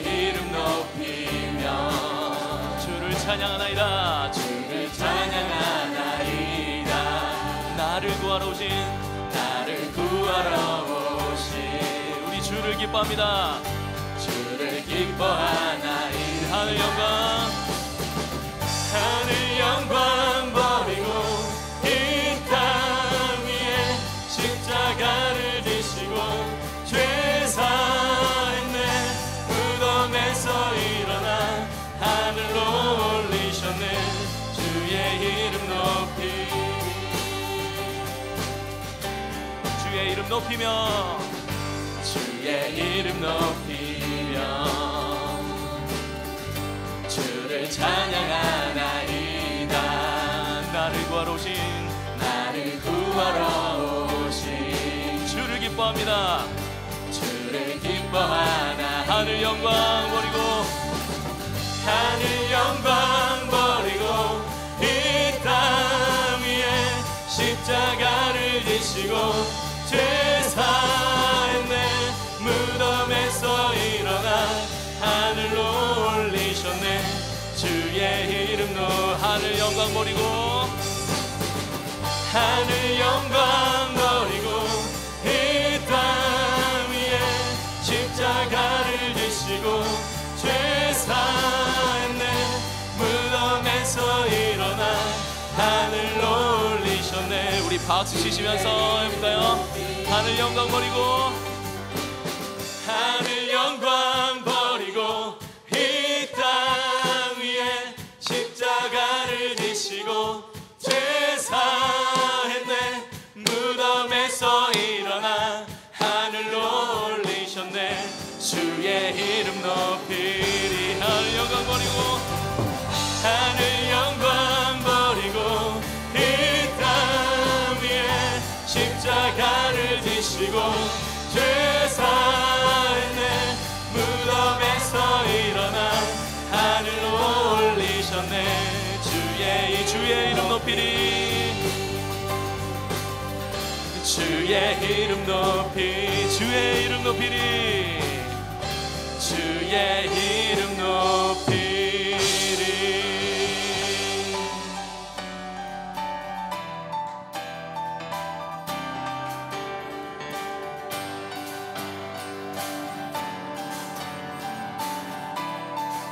이름 높이며 주를 찬양하나이다. 주를 찬양하나이다. 나를 구하러 오신 우리 주를 기뻐합니다. 주를 기뻐하나이다. 하늘 영광 버리고 이 땅 위에 십자가를 지시고 죄 사했네. 무덤에서 일어나 하늘로 올리셨네. 주의 이름 높이며 주의 이름 높이며 주를 찬양하나이다. 나를 구하러 오신 주를 기뻐합니다. 주를 기뻐하나. 하늘 영광 버리고 이 땅 위에 십자가를 지시고 죄 사했네. 무덤에서 일어나 하늘로 올리셨네. 주의 이름 하늘 영광 버리고 이 땅 위에 십자가를 지시고 죄 사했네. 무덤에서 일어나 하늘로 올리셨네. 우리 박수 치시면서 해볼까요? 하늘 영광 버리고 이 땅 위에 십자가를 지시고 죄 사했네. 무덤에서 일어나 하늘로 올리셨네. 주의 이름 높이리. 하늘 영광 버리고 이 땅 위에 십자가를 지시고 죄 사했네. 무덤에서 일어나 하늘로 올리셨네. 주의 이름 높이리. 주의 이름 높이리. 주의 이름 높이리.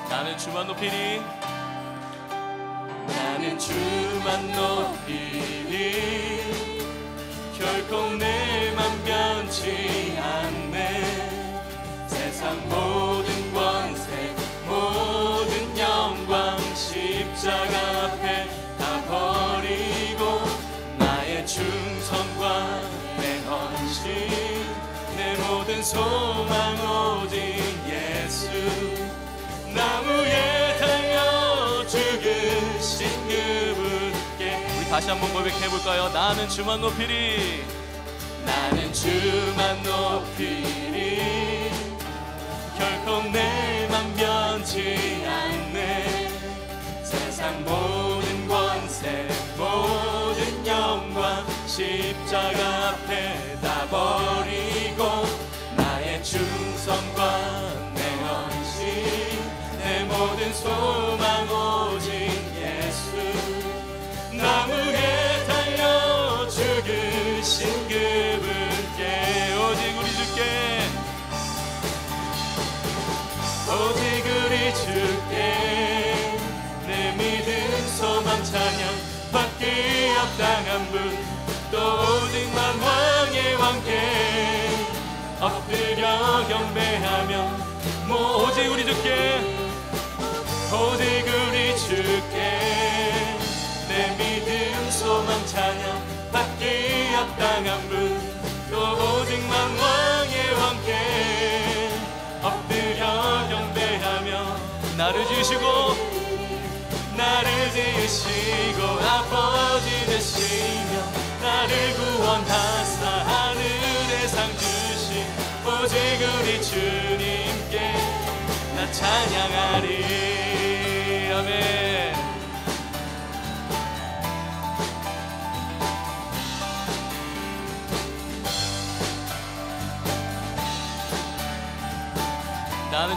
나는 주만 높이리. 나는 주만 높이리. 결코 내 맘 변치 않네. 세상 모든 권세 모든 영광 십자가 앞에 다 버리고 나의 충성과 내 헌신 내 모든 소망 오직 예수. 나무에 달려 죽으신 그분께. 우리 다시 한번 고백해볼까요? 나는 주만 높이리. 결코 내 맘 변치 않네. 세상 모든 권세 모든 영광 십자가 앞에 다 버리고 나의 충성과 내 헌신 내 모든 소망 오직 예수. 나무에 달려 죽으신 그분께. 오직 우리 주께 내 믿음 소망 찬양 받기 합당한 분 또 오직만 왕의 왕께 엎드려 경배하며 오직 우리 주께 내 믿음 소망 찬양 받기 합당한 분 또 오직만 왕의 왕께 엎드려 경배하며 나를 지으시고 아버지 되시며 나를 구원하사 하늘의 상 주신 오직 우리 주님께 나 찬양하리. 아멘. 나는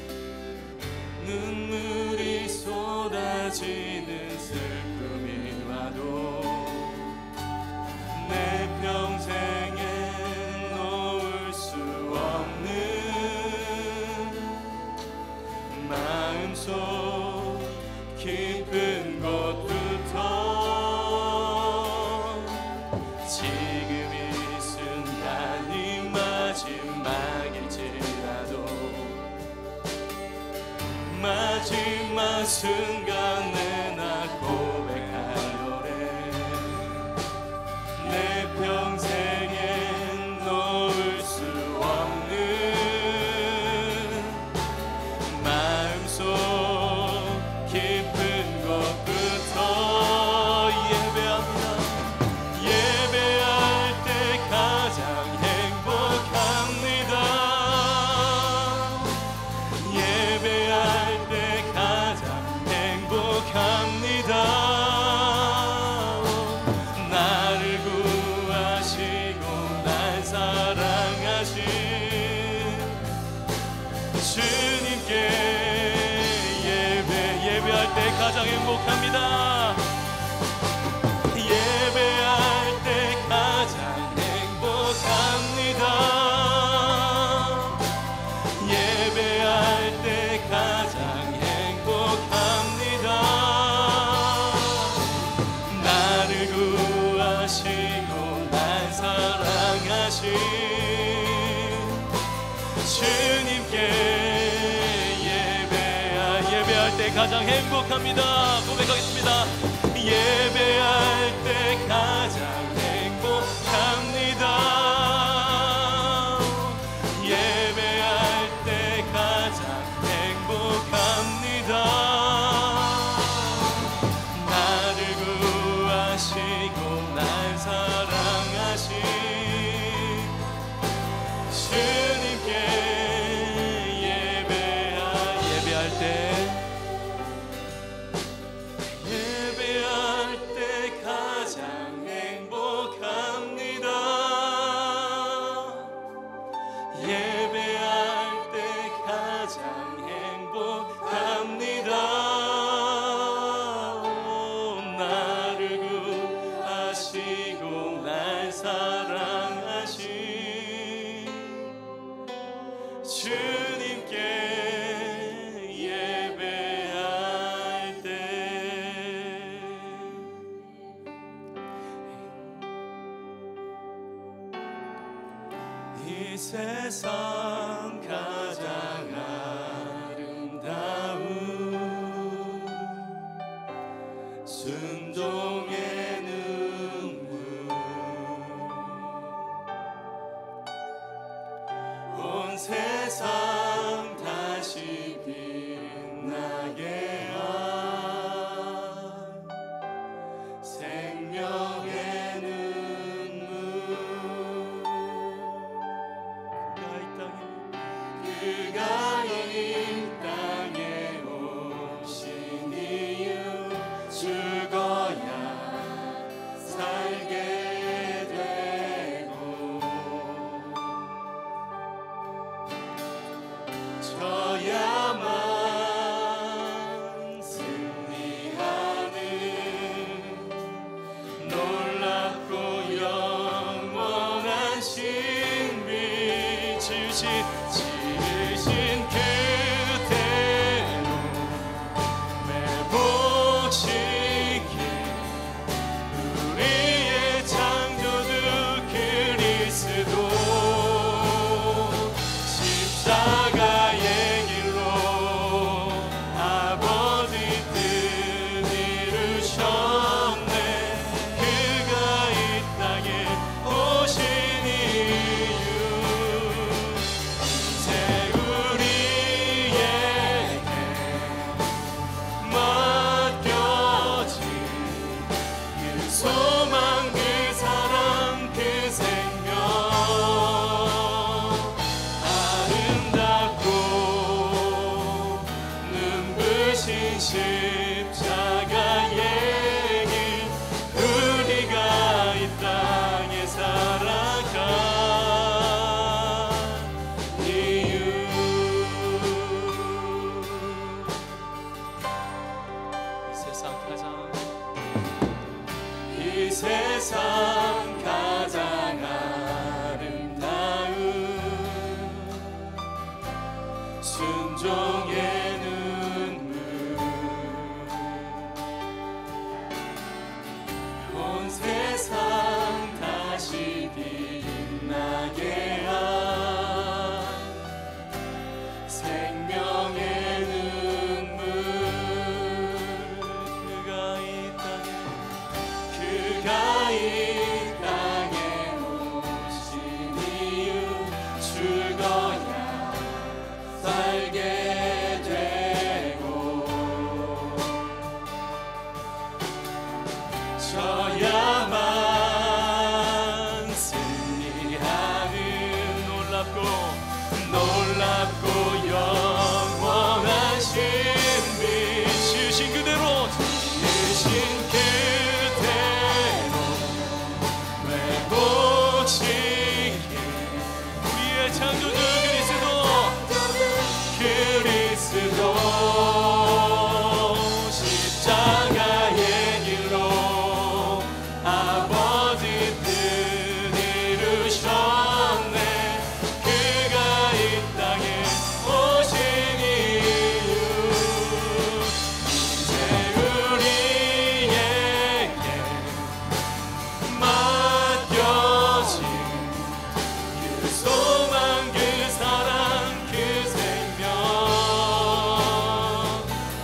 눈물이 쏟아지는 슬픔이 와도 내 평생에 놓을 수 없는 마음속 깊은 곳부터 지금 이 순간이 마지막일지라도 마지막 순간에 나 고백하노래 내 평생에 놓을 수 없는 마음속 깊은 곳부터 예배할 때 가장 행복합니다. 예배할 때 가장 행복합니다. 나를 구하시고 날 사랑하신 주님께 예배할 때 가장 행복합니다. 예배할 때 가장 행복합니다. 예배할 때 가장 행복합니다. 나를 구하시고 날 사랑하신 주님께 예배할 때 가장 행복합니다. 고백하겠습니다. 예배할 때 가장 행복합니다. 예배할 때 가장 행복합니다. 나를 구하시고 날 사랑하신 주님께 예배할 때 가장 행복합니다. 예배할 때 가장 행복합니다. 나를 구하시고 날 사랑하신 주님께 예배할 때 이 세상 가장 아름다운 순종의 눈물 온 세상 다시 빛나게 한 생명의 그가 이 땅에 오신 이유 죽어야 살게 되고 져야만 승리하는 놀랍고 영원한 신비 지으신 그대로 회복시킨 우리의 창조주 그리스도 십자가의 길로 아버지 뜻 이루셨네. 그가 이 땅에 오신 이유 소망 그 사랑 그 생명 아름답고 눈부신 십자가의 길 우리가 이 땅에 살아가 이유 세상 가장 아름다운 순종의 눈물 온 세상 다시 빛나게 한 생명의 눈물 그가 이 땅에 오신 이유 죽어야 살게 되고 져야만 승리하는 놀랍고 영원한 신비 지으신 그대로 회복시킨 우리의 창조주 그리스도 십자가의 길로 아버지 뜻 이루셨네. 그가 이 땅에 오신 이유 이제 우리에게 맡겨진 그 소망 그 사랑 그 생명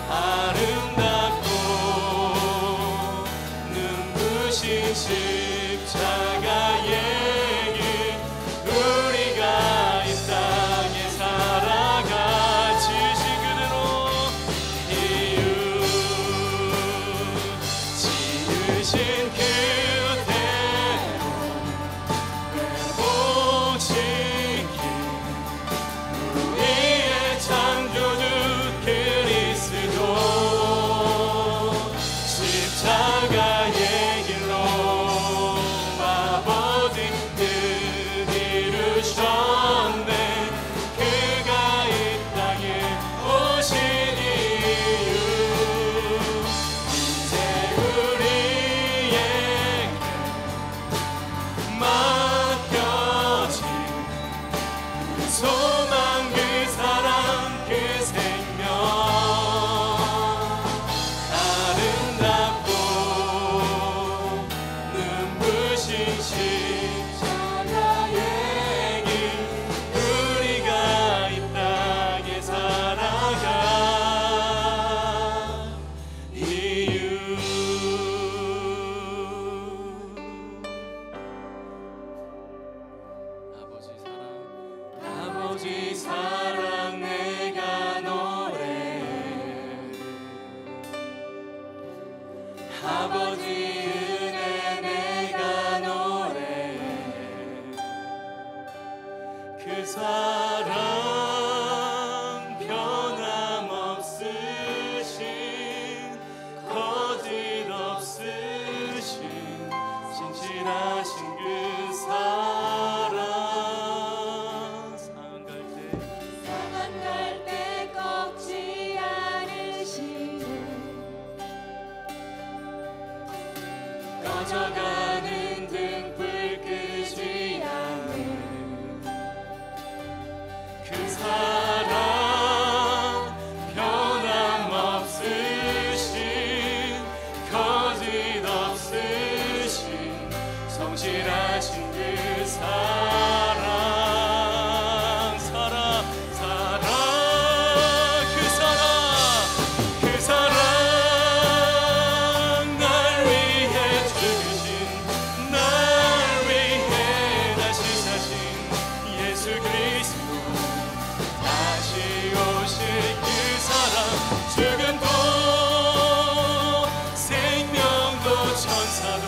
아름답고 눈부신 십자가의 길 우리가 이 땅에 살아가 지으신 그대로 이유 지으신 그대로 회복시킨 우리의 창조주 그리스도 십자가의 길로 아버지 뜻 이루셨네. 그가 이 땅에 오신 이유 이제 우리에게 맡겨진 그 소망 그 사랑 그 생명 아름답고 눈부신 십자가의 길 우리가 이 땅에 살아가 이유 아버지 사랑 내가 노래해 아버지 은혜 내가 노래해 그 사랑 변함없으신 거짓 없으신 진실하신 그 사랑 상한 갈 때 꺾지 않으시는 꺼져가는 등불 끄지 않는 그 사랑 변함없으신 거짓 없으신 성실하신 그 사랑 그 사랑 날 위해 죽으신 날 위해 다시 사신 예수 그리스도 다시 오실 그 사랑 죽음도 생명도 천사도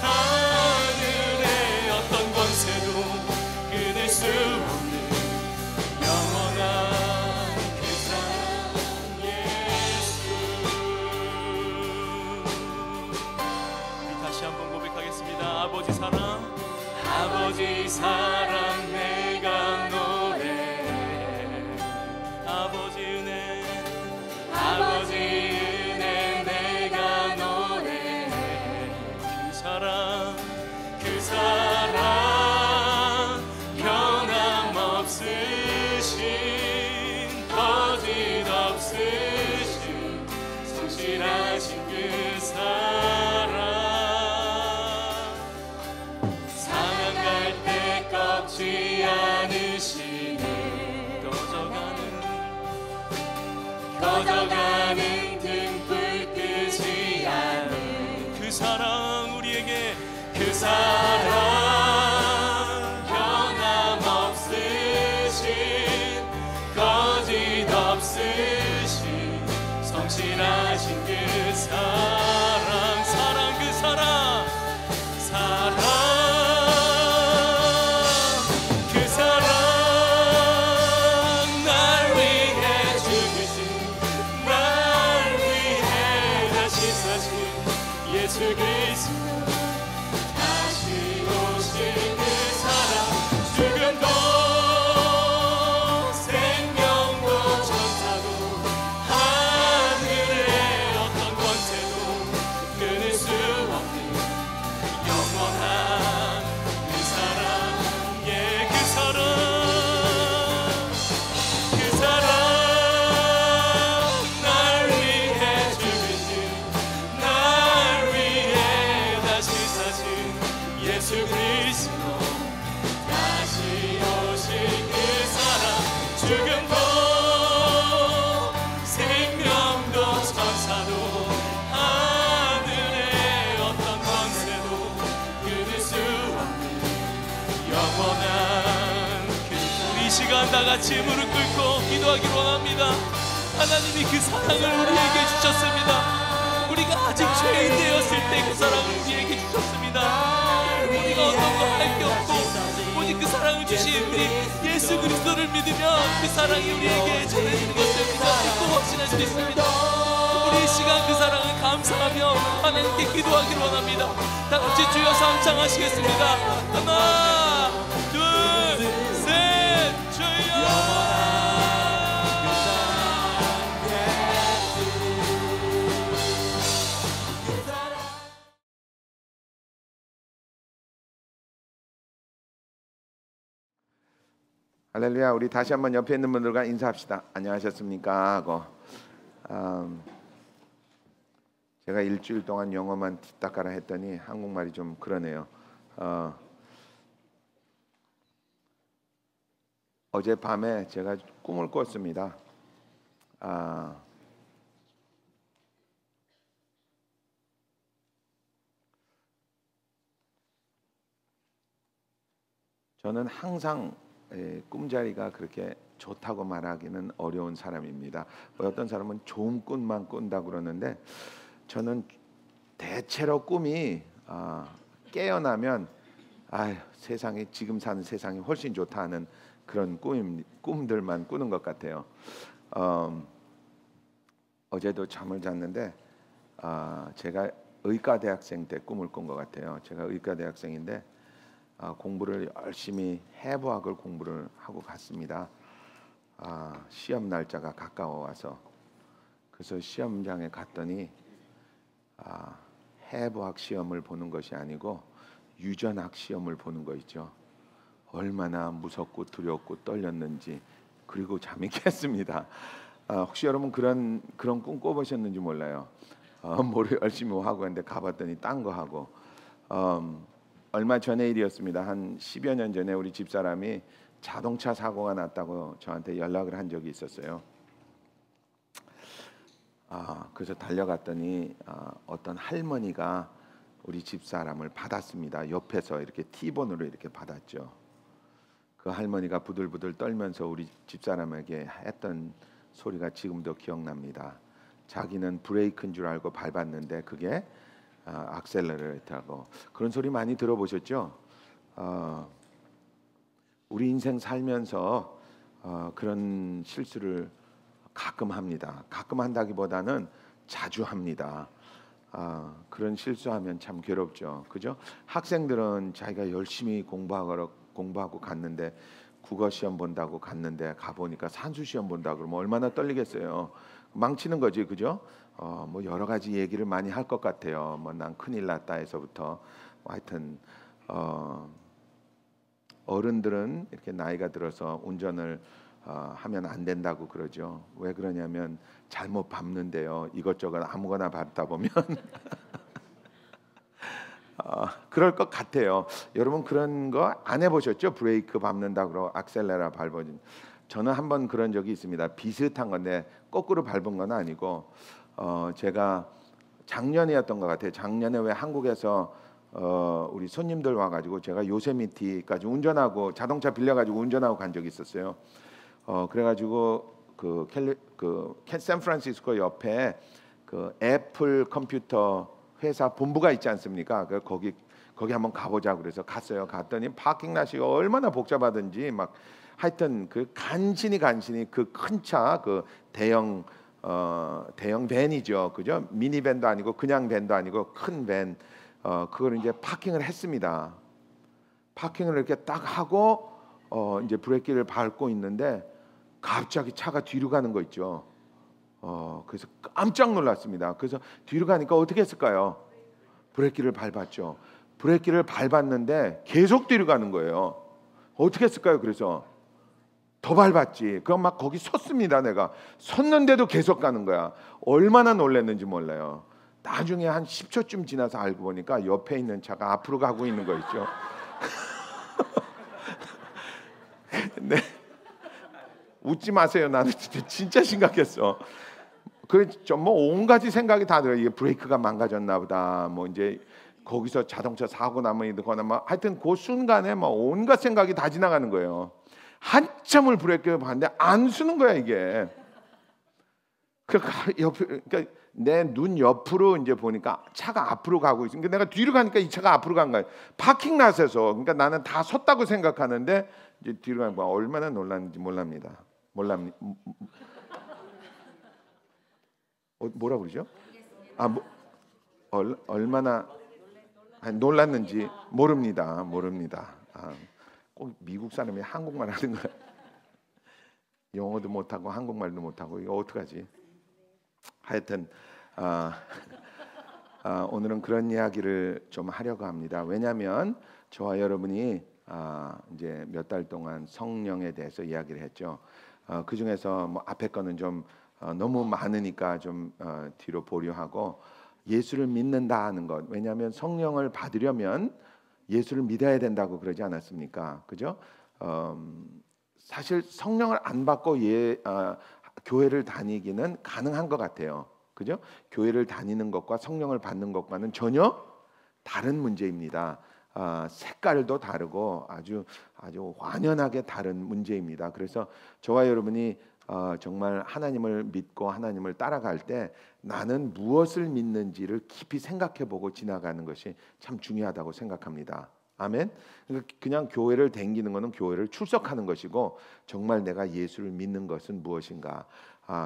하늘의 어떤 권세도 끊을 수 없는 영원한 그 사랑 예수 우리 다시 한번 고백하겠습니다. 아버지 사랑 내가 노래해 아버지 은혜 내가 노래해 그 사랑 꺼져가는 등불 끄지 않는 그 사랑 우리에게 그 사랑 변함없으신 거짓 없으신 성실하신 그 사랑 사랑 그 사랑 그 사랑 날 위해 죽으신 날 위해 다시 사신 예수 그리스도 다시 오신 그 사랑 죽음도 생명도 천사도 하늘의 어떤 권세도 끊을 수 없는 영원한 그 사랑 예 그 사랑 그 사랑 날 위해 죽으신 날 위해 다시 사신 예수 그리스도 다시 오신 그 사랑 죽음도 생명도 천사도 하늘의 어떤 권세도 끊을 수 없는 영원한 우리 이 시간 다 같이 무릎 꿇고 기도하기를 원합니다. 하나님이 그 사랑을 우리에게 주셨습니다. 우리가 아직 죄인 되었을 때 그 사랑을 우리에게 주셨습니다. 우리가 어떤 거 할 게 없고 오직 그 사랑을 주신 우리 예수 그리스도를 믿으면 그 사랑이 우리에게 전해지는 것을 믿고 확신할 수 있습니다. 우리 이 시간 그 사랑을 감사하며 하나님께 기도하기를 원합니다. 다 같이 주여 상창하시겠습니다. 하나 둘 셋 주여 할렐루야. 우리 다시 한번 옆에 있는 분들과 인사합시다. 안녕하셨습니까 하고. 제가 일주일 동안 영어만 닦아라 했더니 한국말이 좀 그러네요. 어젯밤에 제가 꿈을 꿨습니다. 저는 항상 꿈자리가 그렇게 좋다고 말하기는 어려운 사람입니다. 어떤 사람은 좋은 꿈만 꾼다고 그러는데 저는 대체로 꿈이 깨어나면 세상이 지금 사는 세상이 훨씬 좋다 하는 그런 꿈들만 꾸는 것 같아요. 어제도 잠을 잤는데 제가 의과대학생 때 꿈을 꾼 것 같아요. 제가 의과대학생인데 공부를 열심히 해부학을 공부를 하고 갔습니다. 시험 날짜가 가까워 와서 그래서 시험장에 갔더니 해부학 시험을 보는 것이 아니고 유전학 시험을 보는 거 있죠. 얼마나 무섭고 두렵고 떨렸는지 그리고 잠이 깼습니다. 혹시 여러분 그런 꿈 꿔보셨는지 몰라요. 뭐를 열심히 하고 했는데 가봤더니 딴 거 하고. 얼마 전의 일이었습니다. 한 10여 년 전에 우리 집사람이 자동차 사고가 났다고 저한테 연락을 한 적이 있었어요. 그래서 달려갔더니 어떤 할머니가 우리 집사람을 받았습니다. 옆에서 이렇게 T본으로 이렇게 받았죠. 그 할머니가 부들부들 떨면서 우리 집사람에게 했던 소리가 지금도 기억납니다. 자기는 브레이크인 줄 알고 밟았는데 그게 악셀러레이터하고 그런 소리 많이 들어보셨죠? 우리 인생 살면서 그런 실수를 가끔 합니다. 가끔 한다기보다는 자주 합니다. 그런 실수하면 참 괴롭죠. 그죠? 학생들은 자기가 열심히 공부하고 갔는데 국어 시험 본다고 갔는데 가보니까 산수 시험 본다고 그러면 얼마나 떨리겠어요. 망치는 거지, 그죠? 뭐 여러 가지 얘기를 많이 할 것 같아요. 뭐 난 큰일 났다에서부터 하여튼 어른들은 이렇게 나이가 들어서 운전을 하면 안 된다고 그러죠. 왜 그러냐면 잘못 밟는데요. 이것저것 아무거나 밟다 보면 그럴 것 같아요. 여러분 그런 거 안 해보셨죠? 브레이크 밟는다 그러고 악셀레라 밟아진. 저는 한번 그런 적이 있습니다. 비슷한 건데 거꾸로 밟은 건 아니고 제가 작년이었던 것 같아요. 작년에 왜 한국에서 우리 손님들 와가지고 제가 요세미티까지 운전하고 자동차 빌려가지고 운전하고 간 적이 있었어요. 그래가지고 샌프란시스코 옆에 그 애플 컴퓨터 회사 본부가 있지 않습니까? 거기 한번 가보자 그래서 갔어요. 갔더니 파킹 낫이 얼마나 복잡하든지 막 하여튼 그 간신히 그 큰 차, 그 대형 밴이죠, 그죠? 미니밴도 아니고 그냥 밴도 아니고 큰 밴, 그걸 이제 파킹을 했습니다. 파킹을 이렇게 딱 하고 이제 브레이크를 밟고 있는데 갑자기 차가 뒤로 가는 거 있죠. 그래서 깜짝 놀랐습니다. 그래서 뒤로 가니까 어떻게 했을까요? 브레이크를 밟았죠. 브레이크를 밟았는데 계속 뒤로 가는 거예요. 어떻게 했을까요? 그래서 더 밟았지. 그럼 막 거기 섰습니다. 내가 섰는데도 계속 가는 거야. 얼마나 놀랐는지 몰라요. 나중에 한 10초쯤 지나서 알고 보니까 옆에 있는 차가 앞으로 가고 있는 거 있죠. 네. 웃지 마세요. 나는 진짜 심각했어. 뭐 온 가지 생각이 다 들어요. 이게 브레이크가 망가졌나 보다. 뭐 이제 거기서 자동차 사고 나면 이거나 뭐 하여튼 그 순간에 뭐 온갖 생각이 다 지나가는 거예요. 한참을 브레이크를 봤는데 안 쓰는 거야 이게. 그러니까 내 눈 옆으로 이제 보니까 차가 앞으로 가고 있으니까 내가 뒤로 가니까 이 차가 앞으로 간 거야. 파킹 낫에서. 그러니까 나는 다 섰다고 생각하는데 이제 뒤로 가니까 얼마나 놀랐는지 몰랍니다. 뭐라 그러죠? 얼마나 놀랐는지 모릅니다. 꼭 미국 사람이 한국말 하는 거야. 영어도 못하고 한국말도 못하고 이거 어떡하지? 하여튼 오늘은 그런 이야기를 좀 하려고 합니다. 왜냐하면 저와 여러분이 이제 몇 달 동안 성령에 대해서 이야기를 했죠. 그 중에서 뭐 앞에 거는 좀 너무 많으니까 좀 뒤로 보류하고 예수를 믿는다 하는 것. 왜냐하면 성령을 받으려면 예수를 믿어야 된다고 그러지 않았습니까? 그죠? 사실 성령을 안 받고 교회를 다니기는 가능한 것 같아요. 그죠? 교회를 다니는 것과 성령을 받는 것과는 전혀 다른 문제입니다. 색깔도 다르고 아주 완연하게 다른 문제입니다. 그래서 저와 여러분이 정말 하나님을 믿고 하나님을 따라갈 때 나는 무엇을 믿는지를 깊이 생각해보고 지나가는 것이 참 중요하다고 생각합니다. 아멘. 그냥 교회를 다니는 것은 교회를 출석하는 것이고 정말 내가 예수를 믿는 것은 무엇인가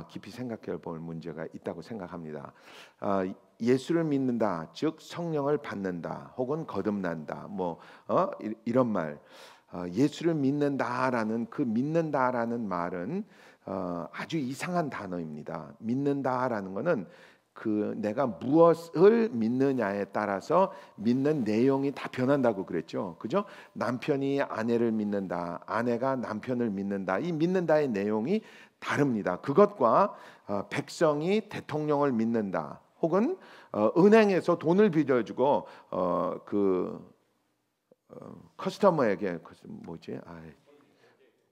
깊이 생각해볼 문제가 있다고 생각합니다. 예수를 믿는다, 즉 성령을 받는다, 혹은 거듭난다, 이런 말. 예수를 믿는다라는 그 믿는다라는 말은 아주 이상한 단어입니다. 믿는다라는 것은 그 내가 무엇을 믿느냐에 따라서 믿는 내용이 다 변한다고 그랬죠. 그죠? 남편이 아내를 믿는다, 아내가 남편을 믿는다. 이 믿는다의 내용이 다릅니다. 그것과 백성이 대통령을 믿는다, 혹은 은행에서 돈을 빌려주고 커스터머에게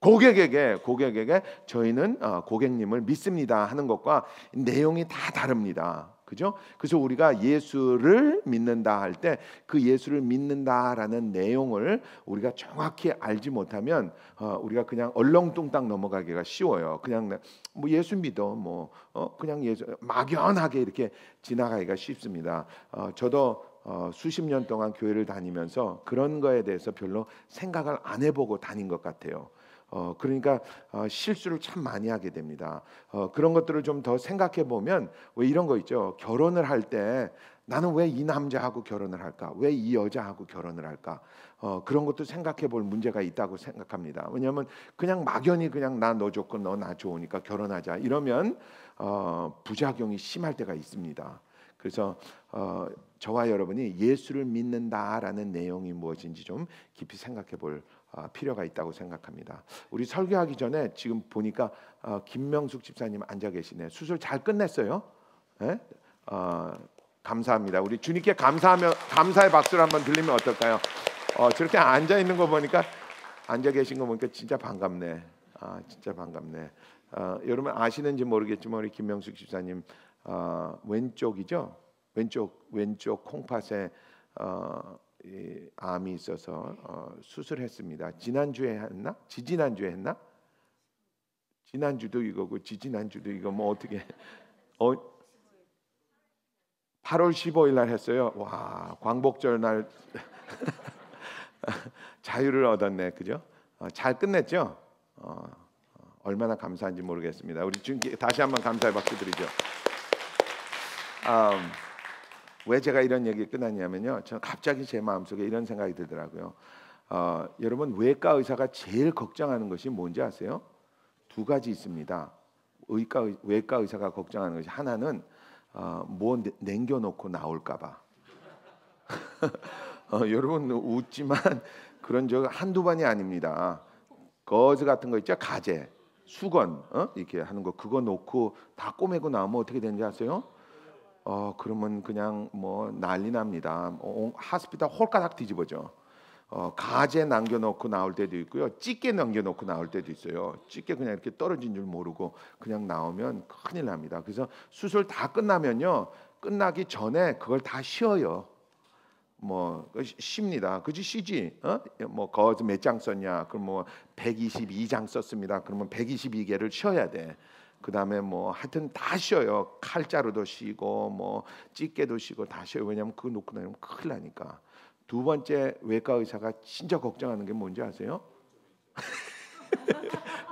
고객에게 저희는 고객님을 믿습니다 하는 것과 내용이 다 다릅니다. 그죠? 그래서 우리가 예수를 믿는다 할 때 그 예수를 믿는다라는 내용을 우리가 정확히 알지 못하면 우리가 그냥 얼렁뚱땅 넘어가기가 쉬워요. 그냥 뭐 예수 믿어, 그냥 예수 막연하게 이렇게 지나가기가 쉽습니다. 저도 수십 년 동안 교회를 다니면서 그런 거에 대해서 별로 생각을 안 해보고 다닌 것 같아요. 그러니까 실수를 참 많이 하게 됩니다. 그런 것들을 좀 더 생각해 보면 왜 이런 거 있죠. 결혼을 할 때 나는 왜 이 남자하고 결혼을 할까? 왜 이 여자하고 결혼을 할까? 그런 것도 생각해 볼 문제가 있다고 생각합니다. 왜냐하면 그냥 막연히 그냥 나 너 좋고 너 나 좋으니까 결혼하자 이러면 부작용이 심할 때가 있습니다. 그래서 저와 여러분이 예수를 믿는다라는 내용이 무엇인지 좀 깊이 생각해 볼 필요가 있다고 생각합니다. 우리 설교하기 전에 지금 보니까 김명숙 집사님 앉아 계시네. 수술 잘 끝냈어요? 네? 감사합니다. 우리 주님께 감사의 박수를 한번 들리면 어떨까요? 저렇게 앉아 있는 거 보니까 앉아 계신 거 보니까 진짜 반갑네. 진짜 반갑네. 여러분 아시는지 모르겠지만 우리 김명숙 집사님 왼쪽이죠. 왼쪽 콩팥에 이 암이 있어서 수술했습니다. 지난주에 했나? 지지난주에 했나? 지난주도 이거고 지지난주도 이거 뭐 어떻게 8월 15일 날 했어요. 와, 광복절 날 자유를 얻었네. 그죠? 잘 끝냈죠? 얼마나 감사한지 모르겠습니다. 우리 다시 한번 감사의 박수 드리죠. 왜 제가 이런 얘기 끝났냐면요. 저는 갑자기 제 마음속에 이런 생각이 들더라고요. 여러분 외과 의사가 제일 걱정하는 것이 뭔지 아세요? 두 가지 있습니다. 외과 의사가 걱정하는 것이 하나는 뭐 남겨놓고 나올까봐. 여러분 웃지만 그런 적 한두 번이 아닙니다. 거즈 같은 거 있죠? 가재, 수건 이렇게 하는 거 그거 놓고 다 꼬매고 나오면 어떻게 되는지 아세요? 그러면 그냥 뭐 난리 납니다. 하스피탈 홀가닥 뒤집어져. 가재 남겨놓고 나올 때도 있고요. 찌개 남겨놓고 나올 때도 있어요. 찌개 그냥 이렇게 떨어진 줄 모르고 그냥 나오면 큰일 납니다. 그래서 수술 다 끝나면요. 끝나기 전에 그걸 다 쉬어요. 뭐 쉽니다. 그지 쉬지? 뭐 거즈 몇 장 썼냐? 그럼 뭐 122장 썼습니다. 그러면 122개를 쉬어야 돼. 그 다음에 뭐 하여튼 다 쉬어요. 칼자루도 쉬고 뭐 찌개도 쉬고 다 쉬어요. 왜냐하면 그거 놓고 나면 큰일 나니까. 두 번째 외과 의사가 진짜 걱정하는 게 뭔지 아세요?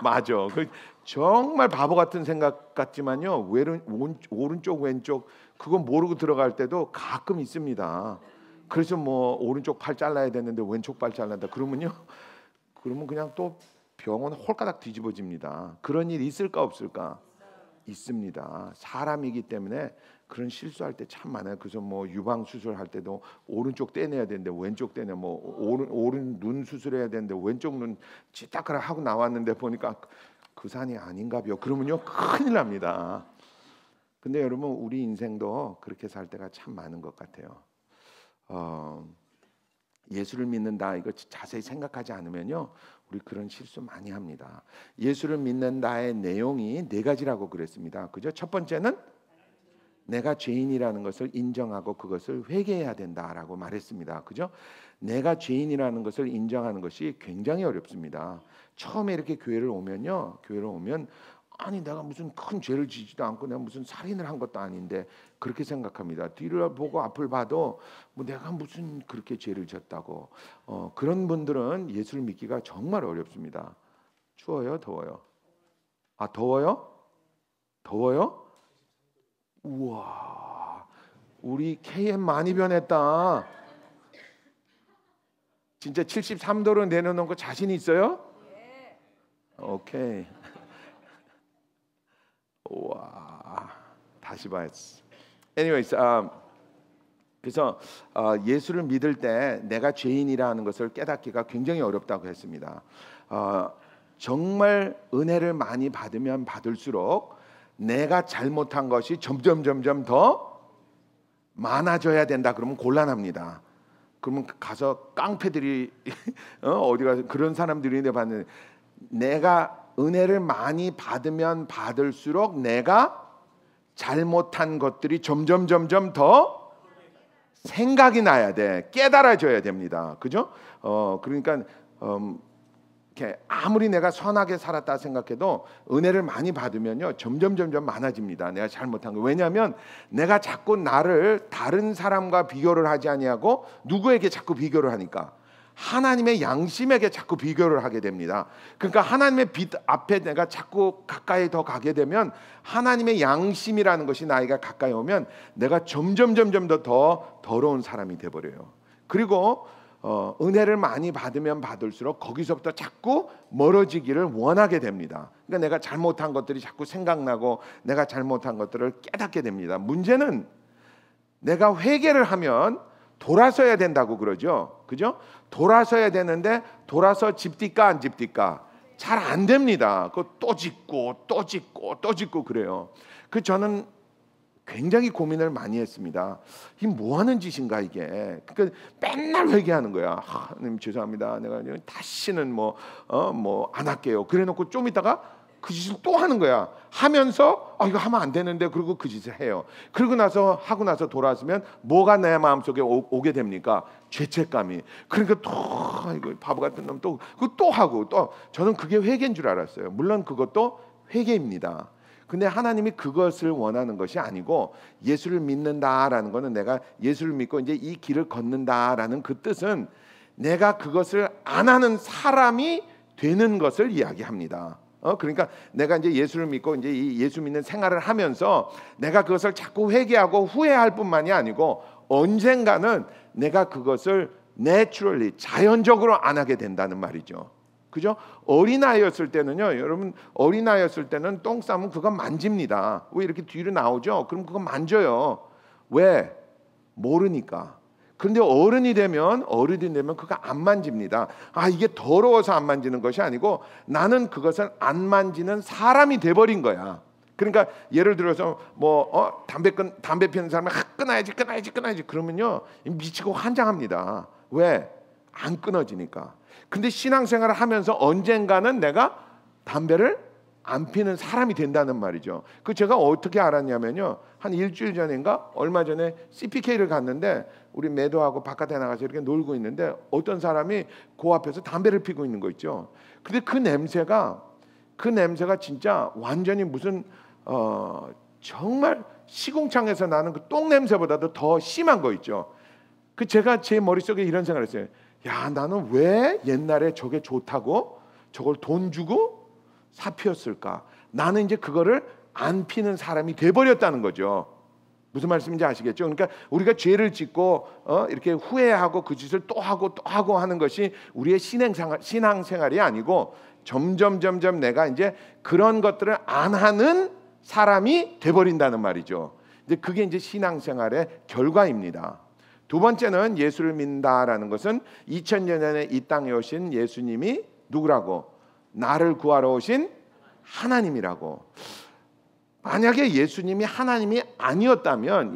맞아. 정말 바보 같은 생각 같지만요. 오른쪽 왼쪽 그거 모르고 들어갈 때도 가끔 있습니다. 그래서 뭐 오른쪽 팔 잘라야 되는데 왼쪽 팔 잘란다. 그러면 그냥 또 병원 홀가닥 뒤집어집니다. 그런 일 있을까 없을까? 있습니다. 사람이기 때문에 그런 실수할 때 참 많아요. 그래서 뭐 유방 수술할 때도 오른쪽 떼내야 되는데 왼쪽 떼내 뭐 오른 눈 수술해야 되는데 왼쪽 눈 찌딱하라 하고 나왔는데 보니까 그 산이 아닌가요? 그러면요 큰일 납니다. 근데 여러분 우리 인생도 그렇게 살 때가 참 많은 것 같아요. 예수를 믿는다 이거 자세히 생각하지 않으면요 우리 그런 실수 많이 합니다. 예수를 믿는다의 내용이 네 가지라고 그랬습니다. 그죠? 첫 번째는 내가 죄인이라는 것을 인정하고 그것을 회개해야 된다라고 말했습니다. 그죠? 내가 죄인이라는 것을 인정하는 것이 굉장히 어렵습니다. 처음에 이렇게 교회를 오면 아니 내가 무슨 큰 죄를 지지도 않고 내가 무슨 살인을 한 것도 아닌데 그렇게 생각합니다. 뒤를 보고 앞을 봐도 뭐 내가 무슨 그렇게 죄를 졌다고 그런 분들은 예수를 믿기가 정말 어렵습니다. 추워요? 더워요? 더워요? 더워요? 우와 우리 KM 많이 변했다. 진짜 73도로 내려놓은 거 자신 있어요? 오케이. 와 다시 봐야지. Anyways, 그래서 예수를 믿을 때 내가 죄인이라는 것을 깨닫기가 굉장히 어렵다고 했습니다. 정말 은혜를 많이 받으면 받을수록 내가 잘못한 것이 점점 더 많아져야 된다. 그러면 곤란합니다. 그러면 가서 깡패들이 어디 가서 그런 사람들이 봤는데 내가 은혜를 많이 받으면 받을수록 내가 잘못한 것들이 점점 더 생각이 나야 돼. 깨달아져야 됩니다. 그죠? 그러니까 아무리 내가 선하게 살았다 생각해도 은혜를 많이 받으면요 점점 많아집니다. 내가 잘못한 거. 왜냐하면 내가 자꾸 나를 다른 사람과 비교를 하지 아니하고 누구에게 자꾸 비교를 하니까 하나님의 양심에게 자꾸 비교를 하게 됩니다. 그러니까 하나님의 빛 앞에 내가 자꾸 가까이 더 가게 되면 하나님의 양심이라는 것이 나이가 가까이 오면 내가 점점 더 더러운 사람이 돼버려요. 그리고 은혜를 많이 받으면 받을수록 거기서부터 자꾸 멀어지기를 원하게 됩니다. 그러니까 내가 잘못한 것들이 자꾸 생각나고 내가 잘못한 것들을 깨닫게 됩니다. 문제는 내가 회개를 하면 돌아서야 된다고 그러죠. 그죠? 돌아서야 되는데 돌아서 집디까 안 집디까? 잘 안 됩니다. 그거 또 짓고 그래요. 저는 굉장히 고민을 많이 했습니다. 이게 뭐 하는 짓인가 이게. 그러니까 맨날 회개하는 거야. 하나님 죄송합니다. 내가 다시는 뭐 안 할게요. 그래놓고 좀 있다가 그 짓을 또 하는 거야. 하면서 이거 하면 안 되는데 그리고 그 짓을 해요. 그러고 나서 하고 나서 돌아서면 뭐가 내 마음속에 오게 됩니까? 죄책감이. 그러니까 또 이거 바보 같은 놈 또 하고 또 저는 그게 회개인 줄 알았어요. 물론 그것도 회개입니다. 근데 하나님이 그것을 원하는 것이 아니고 예수를 믿는다라는 것은 내가 예수를 믿고 이제 이 길을 걷는다라는 그 뜻은 내가 그것을 안 하는 사람이 되는 것을 이야기합니다. 그러니까 내가 이제 예수를 믿고 이제 이 예수 믿는 생활을 하면서 내가 그것을 자꾸 회개하고 후회할 뿐만이 아니고 언젠가는 내가 그것을 내추럴리 자연적으로 안 하게 된다는 말이죠. 그죠? 어린아이였을 때는요, 여러분 어린아이였을 때는 똥 싸면 그거 만집니다. 왜 이렇게 뒤로 나오죠? 그럼 그거 만져요. 왜? 모르니까. 그런데 어른이 되면 그거 안 만집니다. 이게 더러워서 안 만지는 것이 아니고 나는 그것을 안 만지는 사람이 돼버린 거야. 그러니까 예를 들어서 담배 피우는 사람이 끊어야지 그러면요 미치고 환장합니다. 왜? 안 끊어지니까. 근데 신앙생활을 하면서 언젠가는 내가 담배를 안 피는 사람이 된다는 말이죠. 그 제가 어떻게 알았냐면요, 한 일주일 전인가 얼마 전에 CPK를 갔는데 우리 매도하고 바깥에 나가서 이렇게 놀고 있는데 어떤 사람이 그 앞에서 담배를 피고 있는 거 있죠. 근데 그 냄새가 진짜 완전히 무슨 정말 시궁창에서 나는 그 똥 냄새보다도 더 심한 거 있죠. 그 제가 제 머릿속에 이런 생각을 했어요. 야, 나는 왜 옛날에 저게 좋다고 저걸 돈 주고 사 피웠을까? 나는 이제 그거를 안 피는 사람이 돼버렸다는 거죠. 무슨 말씀인지 아시겠죠? 그러니까 우리가 죄를 짓고 이렇게 후회하고 그 짓을 또 하고 하는 것이 우리의 신앙생활이 아니고 점점 내가 이제 그런 것들을 안 하는 사람이 돼버린다는 말이죠. 이제 그게 이제 신앙생활의 결과입니다. 두 번째는 예수를 믿는다라는 것은 2000년 전에 이 땅에 오신 예수님이 누구라고? 나를 구하러 오신 하나님이라고. 만약에 예수님이 하나님이 아니었다면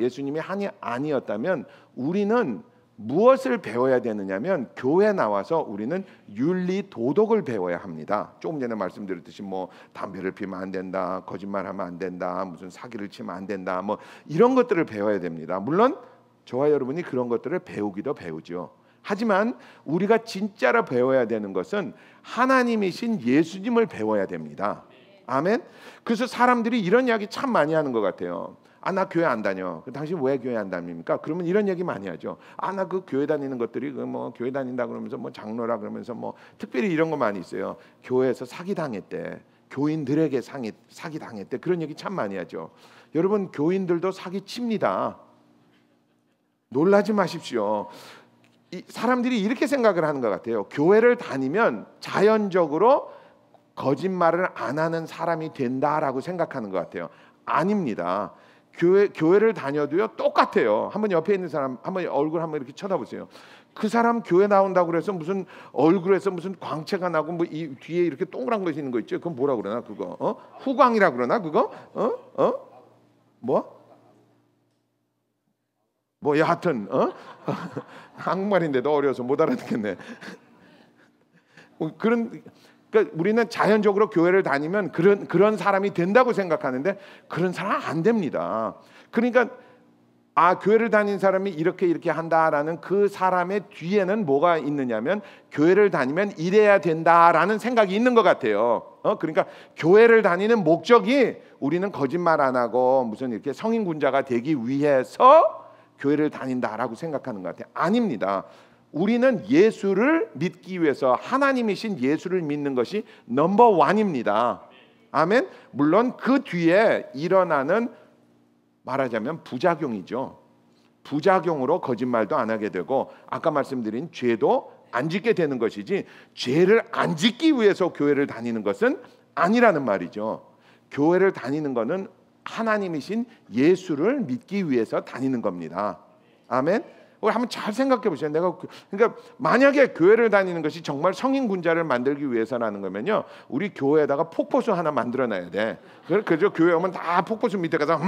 우리는 무엇을 배워야 되느냐면 교회 나와서 우리는 윤리 도덕을 배워야 합니다. 조금 전에 말씀드렸듯이 담배를 피면 안 된다, 거짓말하면 안 된다, 무슨 사기를 치면 안 된다, 이런 것들을 배워야 됩니다. 물론 저와 여러분이 그런 것들을 배우기도 배우죠. 하지만 우리가 진짜로 배워야 되는 것은 하나님이신 예수님을 배워야 됩니다. 아멘. 그래서 사람들이 이런 이야기 참 많이 하는 것 같아요. 나 교회 안 다녀. 당신 왜 교회 안 다닙니까? 그러면 이런 얘기 많이 하죠. 나 그 교회 다니는 것들이 교회 다닌다 그러면서 장로라 그러면서 특별히 이런 거 많이 있어요. 교회에서 사기 당했대. 교인들에게 사기 당했대. 그런 얘기 참 많이 하죠. 여러분, 교인들도 사기 칩니다. 놀라지 마십시오. 사람들이 이렇게 생각을 하는 것 같아요. 교회를 다니면 자연적으로 거짓말을 안 하는 사람이 된다라고 생각하는 것 같아요. 아닙니다. 교회를 다녀도요 똑같아요. 한번 옆에 있는 사람 한번 얼굴 한번 이렇게 쳐다보세요. 그 사람 교회 나온다고 그래서 무슨 얼굴에서 무슨 광채가 나고 이 뒤에 이렇게 동그란 거 있는 거 있죠. 그건 뭐라 그러나 그거? 후광이라 그러나 그거? 여하튼 한국말인데도 어려워서 못 알아듣겠네. 그러니까 우리는 자연적으로 교회를 다니면 그런 사람이 된다고 생각하는데 그런 사람 안 됩니다. 그러니까 교회를 다니는 사람이 이렇게 한다라는 그 사람의 뒤에는 뭐가 있느냐면 교회를 다니면 이래야 된다라는 생각이 있는 것 같아요. 그러니까 교회를 다니는 목적이 우리는 거짓말 안 하고 무슨 이렇게 성인군자가 되기 위해서 교회를 다닌다라고 생각하는 것 같아요. 아닙니다. 우리는 예수를 믿기 위해서 하나님이신 예수를 믿는 것이 넘버 1입니다. 아멘. 물론 그 뒤에 일어나는 말하자면 부작용이죠. 부작용으로 거짓말도 안 하게 되고 아까 말씀드린 죄도 안 짓게 되는 것이지 죄를 안 짓기 위해서 교회를 다니는 것은 아니라는 말이죠. 교회를 다니는 것은 하나님이신 예수를 믿기 위해서 다니는 겁니다. 아멘. 한번 잘 생각해 보세요. 그러니까 만약에 교회를 다니는 것이 정말 성인 군자를 만들기 위해서라는 거면요, 우리 교회에다가 폭포수 하나 만들어놔야 돼. 그죠? 교회 오면 다 폭포수 밑에 가서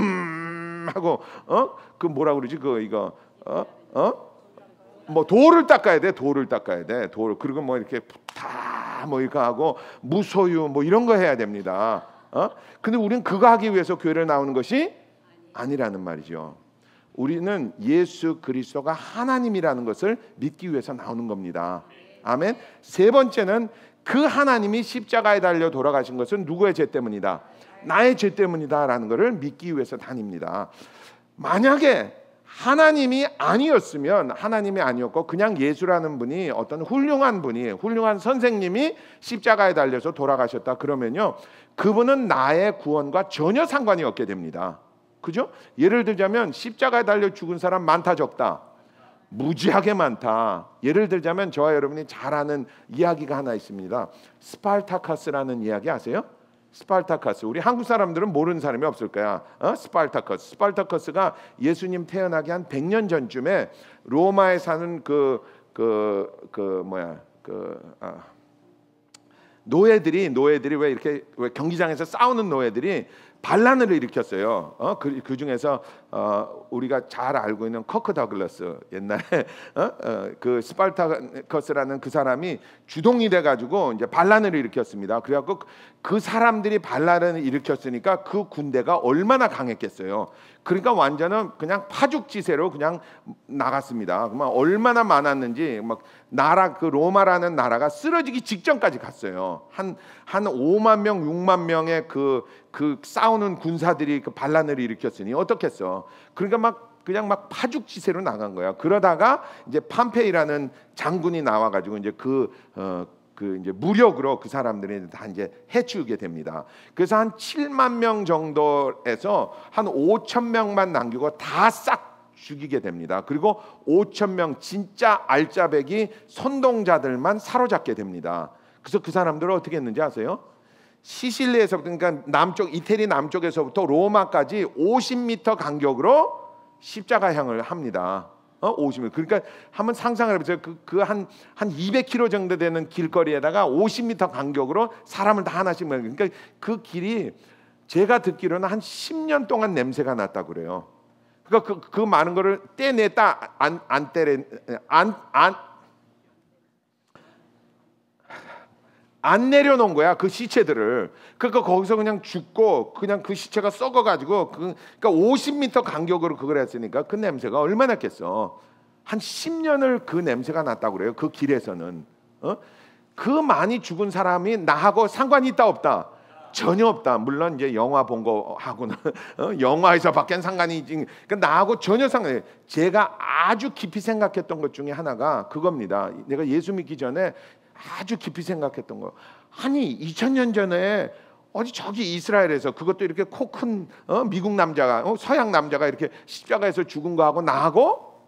하고 그 뭐라 그러지 이거 뭐 돌을 닦아야 돼. 돌을 닦아야 돼. 돌. 그리고 뭐 이렇게 다 뭐 이렇게 하고 무소유 뭐 이런 거 해야 됩니다. 근데 우리는 그거 하기 위해서 교회를 나오는 것이 아니라는 말이죠. 우리는 예수 그리스도가 하나님이라는 것을 믿기 위해서 나오는 겁니다. 아멘. 세 번째는 그 하나님이 십자가에 달려 돌아가신 것은 누구의 죄 때문이다? 나의 죄 때문이다라는 것을 믿기 위해서 다닙니다. 만약에 하나님이 아니었고 그냥 예수라는 분이 어떤 훌륭한 선생님이 십자가에 달려서 돌아가셨다 그러면요, 그분은 나의 구원과 전혀 상관이 없게 됩니다. 그죠? 예를 들자면 십자가에 달려 죽은 사람 많다 적다? 무지하게 많다. 예를 들자면 저와 여러분이 잘 아는 이야기가 하나 있습니다. 스파르타커스라는 이야기 아세요? 스파르타커스. 우리 한국 사람들은 모르는 사람이 없을 거야. 스파르타커스가 예수님 태어나기 한 100년 전쯤에 로마에 사는 노예들이 왜 경기장에서 싸우는 노예들이 반란을 일으켰어요. 그 중에서 우리가 잘 알고 있는 커크 더글라스, 옛날에 그 스파르타커스라는 그 사람이 주동이 돼가지고 이제 반란을 일으켰습니다. 그래갖고 그 사람들이 반란을 일으켰으니까 그 군대가 얼마나 강했겠어요. 그러니까 완전은 그냥 파죽지세로 그냥 나갔습니다. 그만 얼마나 많았는지 그 로마라는 나라가 쓰러지기 직전까지 갔어요. 한 5만 명, 6만 명의 그 싸우는 군사들이 그 반란을 일으켰으니 어떻겠어? 그러니까 그냥 파죽지세로 나간 거야. 그러다가 이제 팜페이라는 장군이 나와가지고 이제 이제 무력으로 그 사람들이 다 이제 해치우게 됩니다. 그래서 한 7만 명 정도에서 한 5천 명만 남기고 다 싹 죽이게 됩니다. 그리고 5천 명 진짜 알짜배기 선동자들만 사로잡게 됩니다. 그래서 그 사람들은 어떻게 했는지 아세요? 시실리에서부터, 그러니까 이태리 남쪽에서부터 로마까지 50m 간격으로 십자가향을 합니다. 50m. 그러니까 한번 상상을 해보세요. 한 200km 정도 되는 길거리에다가 50m 간격으로 사람을 다 하나씩 모으는. 그러니까 그 길이 제가 듣기로는 한 10년 동안 냄새가 났다고 그래요. 그러니까 그 많은 거를 떼냈다 안 내려놓은 거야, 그 시체들을. 그러니까 거기서 그냥 죽고 그냥 그 시체가 썩어가지고 그러니까 50m 간격으로 그걸 했으니까 그 냄새가 얼마나 났겠어. 한 10년을 그 냄새가 났다고 그래요. 그 길에서는. 그 많이 죽은 사람이 나하고 상관이 있다 없다? 전혀 없다. 물론 이제 영화 본 거하고는 영화에서밖엔 상관이 있지. 그러니까 나하고 전혀 상관이. 제가 아주 깊이 생각했던 것 중에 하나가 그겁니다. 내가 예수 믿기 전에 아주 깊이 생각했던 거. 아니 2000년 전에 어디 저기 이스라엘에서 그것도 이렇게 코 큰 미국 남자가 서양 남자가 이렇게 십자가에서 죽은 거하고 나하고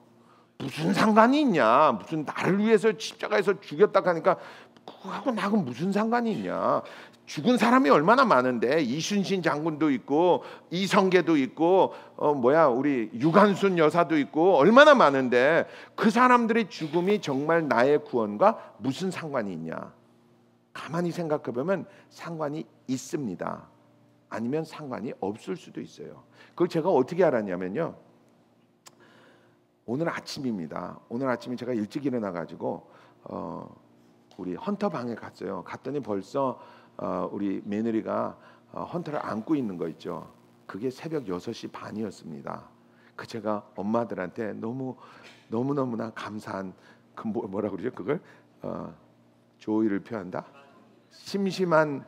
무슨 상관이 있냐? 무슨 나를 위해서 십자가에서 죽였다 하니까 그거하고 나하고 무슨 상관이 있냐? 죽은 사람이 얼마나 많은데 이순신 장군도 있고 이성계도 있고 우리 유관순 여사도 있고 얼마나 많은데 그 사람들의 죽음이 정말 나의 구원과 무슨 상관이 있냐? 가만히 생각해 보면 상관이 있습니다. 아니면 상관이 없을 수도 있어요. 그걸 제가 어떻게 알았냐면요. 오늘 아침입니다. 오늘 아침에 제가 일찍 일어나 가지고 우리 헌터 방에 갔어요. 갔더니 벌써 우리 며느리가 헌터를 안고 있는 거 있죠. 그게 새벽 6시 반이었습니다. 그 제가 엄마들한테 너무나 감사한 뭐라 그러죠? 그걸 조의를 표한다? 심심한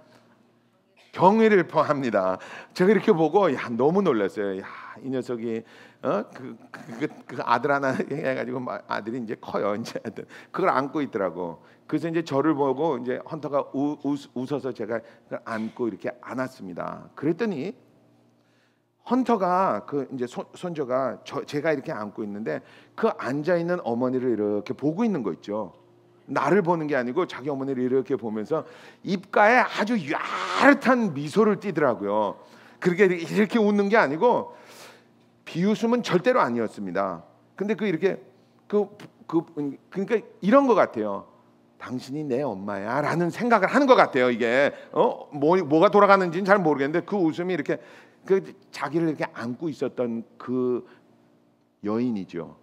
경의를 표합니다. 제가 이렇게 보고 너무 놀랐어요. 이 녀석이 그 아들 하나 해가지고 아들이 이제 커요. 이제 그걸 안고 있더라고. 그래서 이제 저를 보고 이제 헌터가 웃어서 제가 그걸 안고 이렇게 안았습니다. 그랬더니 헌터가 그 이제 손자가 제가 이렇게 안고 있는데 그 앉아 있는 어머니를 이렇게 보고 있는 거 있죠. 나를 보는 게 아니고 자기 어머니를 이렇게 보면서 입가에 아주 야릇한 미소를 띠더라고요. 그렇게 이렇게 웃는 게 아니고 비웃음은 절대로 아니었습니다. 근데 이렇게 그러니까 이런 것 같아요. 당신이 내 엄마야라는 생각을 하는 것 같아요. 이게 뭐가 돌아가는지는 잘 모르겠는데 그 웃음이 이렇게 그 자기를 이렇게 안고 있었던 그 여인이죠.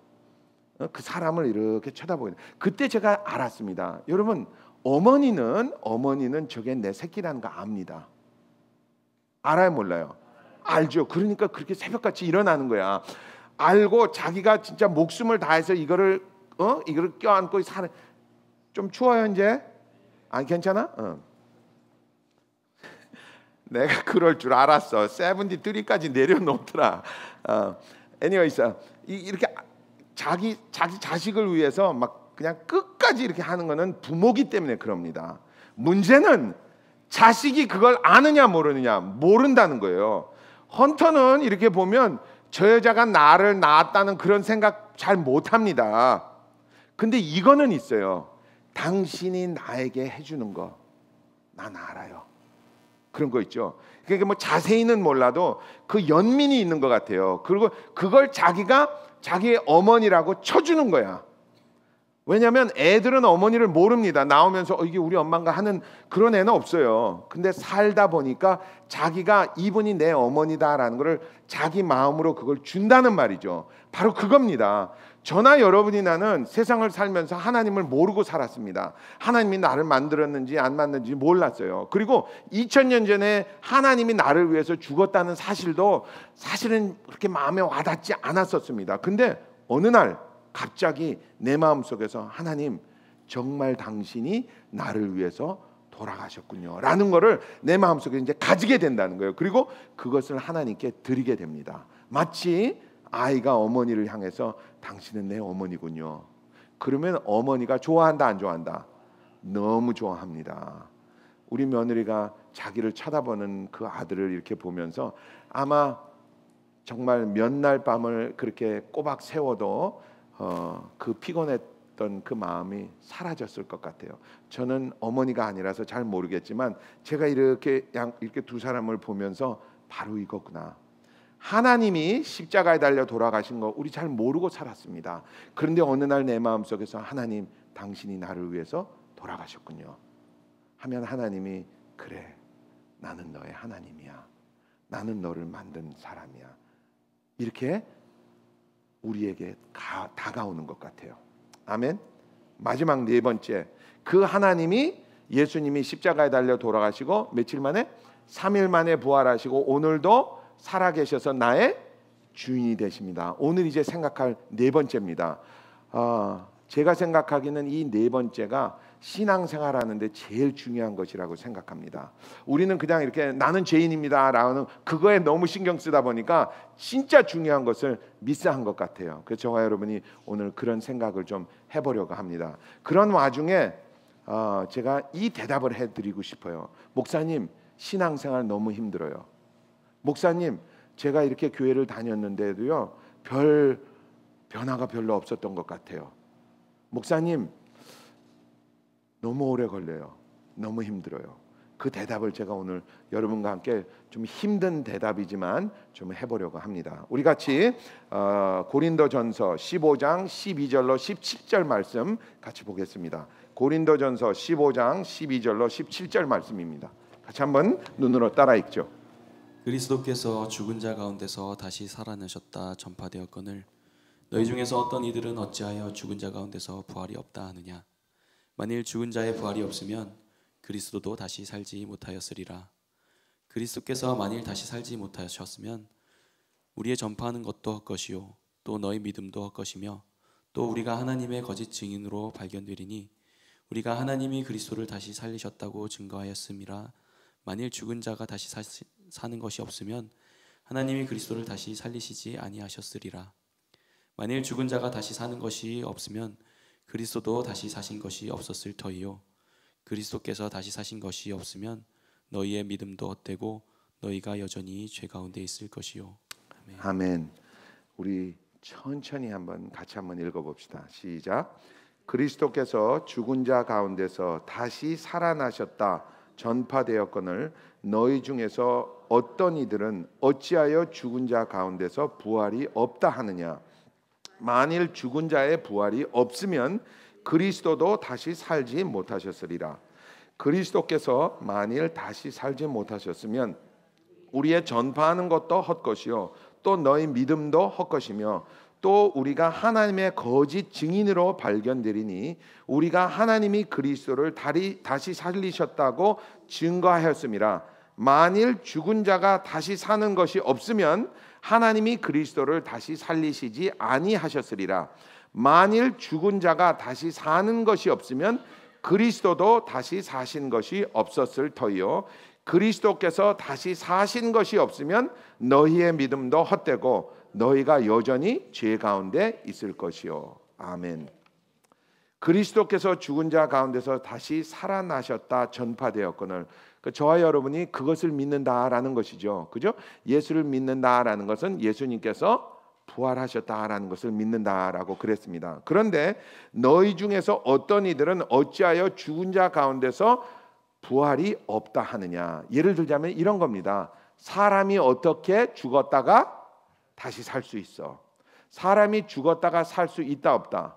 그 사람을 이렇게 쳐다보는. 그때 제가 알았습니다. 여러분, 어머니는 저게 내 새끼라는 거 압니다. 알아요, 몰라요? 알죠. 그러니까 그렇게 새벽같이 일어나는 거야. 알고 자기가 진짜 목숨을 다해서 이거를 껴안고 사는. 좀 추워요 이제? 안 괜찮아? 내가 그럴 줄 알았어. 73까지 내려놓더라. anyways, 이렇게 자기 자식을 위해서 막 그냥 끝까지 이렇게 하는 거는 부모기 때문에 그럽니다. 문제는 자식이 그걸 아느냐 모르느냐, 모른다는 거예요. 헌터는 이렇게 보면 저 여자가 나를 낳았다는 그런 생각 잘 못합니다. 근데 이거는 있어요. 당신이 나에게 해주는 거 난 알아요. 그런 거 있죠. 그러니까 뭐 자세히는 몰라도 그 연민이 있는 것 같아요. 그리고 그걸 자기가 자기의 어머니라고 쳐주는 거야. 왜냐하면 애들은 어머니를 모릅니다. 나오면서 이게 우리 엄마인가 하는 그런 애는 없어요. 근데 살다 보니까 자기가 이분이 내 어머니다라는 것을 자기 마음으로 그걸 준다는 말이죠. 바로 그겁니다. 저나 여러분이 나는 세상을 살면서 하나님을 모르고 살았습니다. 하나님이 나를 만들었는지 안 만든지 몰랐어요. 그리고 2000년 전에 하나님이 나를 위해서 죽었다는 사실도 사실은 그렇게 마음에 와닿지 않았었습니다. 근데 어느 날 갑자기 내 마음속에서 하나님, 정말 당신이 나를 위해서 돌아가셨군요 라는 거를 내 마음속에 이제 가지게 된다는 거예요. 그리고 그것을 하나님께 드리게 됩니다. 마치 아이가 어머니를 향해서 당신은 내 어머니군요. 그러면 어머니가 좋아한다 안 좋아한다? 너무 좋아합니다. 우리 며느리가 자기를 쳐다보는 그 아들을 이렇게 보면서 아마 정말 몇 날 밤을 그렇게 꼬박 세워도 그 피곤했던 그 마음이 사라졌을 것 같아요. 저는 어머니가 아니라서 잘 모르겠지만 제가 이렇게 두 사람을 보면서 바로 이거구나. 하나님이 십자가에 달려 돌아가신 거 우리 잘 모르고 살았습니다. 그런데 어느 날 내 마음속에서 하나님, 당신이 나를 위해서 돌아가셨군요 하면 하나님이 그래, 나는 너의 하나님이야. 나는 너를 만든 사람이야. 이렇게 우리에게 다가오는 것 같아요. 아멘. 마지막 네 번째, 그 하나님이 예수님이 십자가에 달려 돌아가시고 며칠 만에 3일 만에 부활하시고 오늘도 살아계셔서 나의 주인이 되십니다. 오늘 이제 생각할 네 번째입니다. 제가 생각하기는 이 네 번째가 신앙생활하는데 제일 중요한 것이라고 생각합니다. 우리는 그냥 이렇게 나는 죄인입니다라는 그거에 너무 신경 쓰다 보니까 진짜 중요한 것을 미스한 것 같아요. 그래서 저와 여러분이 오늘 그런 생각을 좀 해보려고 합니다. 그런 와중에 제가 이 대답을 해드리고 싶어요. 목사님, 신앙생활 너무 힘들어요. 목사님, 제가 이렇게 교회를 다녔는데도요 별 변화가 별로 없었던 것 같아요. 목사님, 너무 오래 걸려요. 너무 힘들어요. 그 대답을 제가 오늘 여러분과 함께 좀 힘든 대답이지만 좀 해보려고 합니다. 우리 같이 고린도전서 15장 12절로 17절 말씀 같이 보겠습니다. 고린도전서 15장 12절로 17절 말씀입니다. 같이 한번 눈으로 따라 읽죠. 그리스도께서 죽은 자 가운데서 다시 살아나셨다 전파되었거늘 너희 중에서 어떤 이들은 어찌하여 죽은 자 가운데서 부활이 없다 하느냐. 만일 죽은 자의 부활이 없으면 그리스도도 다시 살지 못하였으리라. 그리스도께서 만일 다시 살지 못하셨으면 우리의 전파하는 것도 헛것이요 또 너희 믿음도 헛것이며 또 우리가 하나님의 거짓 증인으로 발견되리니 우리가 하나님이 그리스도를 다시 살리셨다고 증거하였음이라. 만일 죽은 자가 다시 사는 것이 없으면 하나님이 그리스도를 다시 살리시지 아니하셨으리라. 만일 죽은 자가 다시 사는 것이 없으면 그리스도도 다시 사신 것이 없었을 터이요 그리스도께서 다시 사신 것이 없으면 너희의 믿음도 헛되고 너희가 여전히 죄 가운데 있을 것이요. 아멘. 아멘. 우리 천천히 같이 한번 읽어봅시다. 시작. 그리스도께서 죽은 자 가운데서 다시 살아나셨다 전파되었거늘 너희 중에서 어떤 이들은 어찌하여 죽은 자 가운데서 부활이 없다 하느냐. 만일 죽은 자의 부활이 없으면 그리스도도 다시 살지 못하셨으리라. 그리스도께서 만일 다시 살지 못하셨으면 우리의 전파하는 것도 헛것이요 또 너희 믿음도 헛것이며 또 우리가 하나님의 거짓 증인으로 발견되리니 우리가 하나님이 그리스도를 다시 살리셨다고 증거하였음이라. 만일 죽은 자가 다시 사는 것이 없으면 하나님이 그리스도를 다시 살리시지 아니하셨으리라. 만일 죽은 자가 다시 사는 것이 없으면 그리스도도 다시 사신 것이 없었을 터이요 그리스도께서 다시 사신 것이 없으면 너희의 믿음도 헛되고 너희가 여전히 죄 가운데 있을 것이요. 아멘. 그리스도께서 죽은 자 가운데서 다시 살아나셨다 전파되었거늘 저와 여러분이 그것을 믿는다라는 것이죠. 그죠? 예수를 믿는다라는 것은 예수님께서 부활하셨다라는 것을 믿는다라고 그랬습니다. 그런데 너희 중에서 어떤 이들은 어찌하여 죽은 자 가운데서 부활이 없다 하느냐. 예를 들자면 이런 겁니다. 사람이 어떻게 죽었다가 다시 살 수 있어? 사람이 죽었다가 살 수 있다 없다?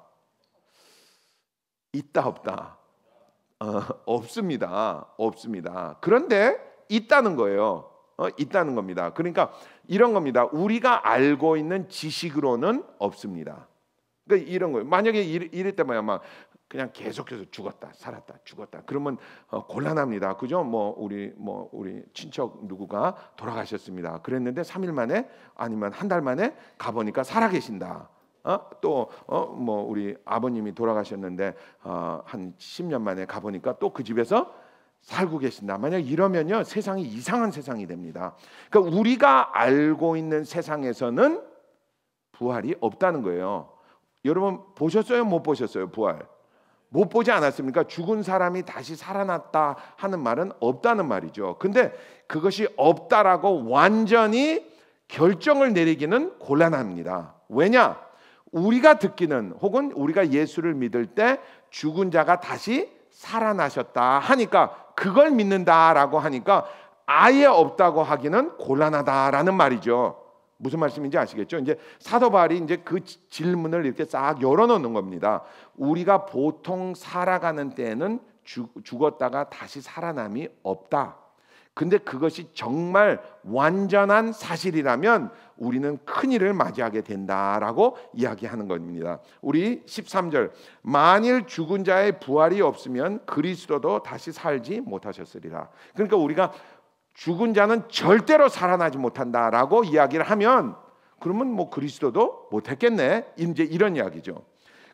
있다 없다? 없습니다. 없습니다. 그런데 있다는 거예요. 있다는 겁니다. 그러니까 이런 겁니다. 우리가 알고 있는 지식으로는 없습니다. 그러니까 이런 거예요. 만약에 이럴 때만 막 그냥 계속해서 죽었다, 살았다, 죽었다. 그러면 곤란합니다. 그죠? 우리 친척 누구가 돌아가셨습니다. 그랬는데 3일 만에 아니면 한 달 만에 가보니까 살아계신다. 우리 아버님이 돌아가셨는데 한 10년 만에 가보니까 또 그 집에서 살고 계신다. 만약 이러면요 세상이 이상한 세상이 됩니다. 그러니까 우리가 알고 있는 세상에서는 부활이 없다는 거예요. 여러분 보셨어요? 못 보셨어요? 부활 못 보지 않았습니까? 죽은 사람이 다시 살아났다 하는 말은 없다는 말이죠. 근데 그것이 없다라고 완전히 결정을 내리기는 곤란합니다. 왜냐? 우리가 듣기는 혹은 우리가 예수를 믿을 때 죽은 자가 다시 살아나셨다 하니까 그걸 믿는다라고 하니까 아예 없다고 하기는 곤란하다라는 말이죠. 무슨 말씀인지 아시겠죠? 이제 사도 바울이 이제 그 질문을 이렇게 싹 열어놓는 겁니다. 우리가 보통 살아가는 때에는 죽었다가 다시 살아남이 없다. 근데 그것이 정말 완전한 사실이라면 우리는 큰일을 맞이하게 된다라고 이야기하는 겁니다. 우리 13절 만일 죽은 자의 부활이 없으면 그리스도도 다시 살지 못하셨으리라. 그러니까 우리가 죽은 자는 절대로 살아나지 못한다라고 이야기를 하면 그러면 그리스도도 못했겠네. 이제 이런 이야기죠.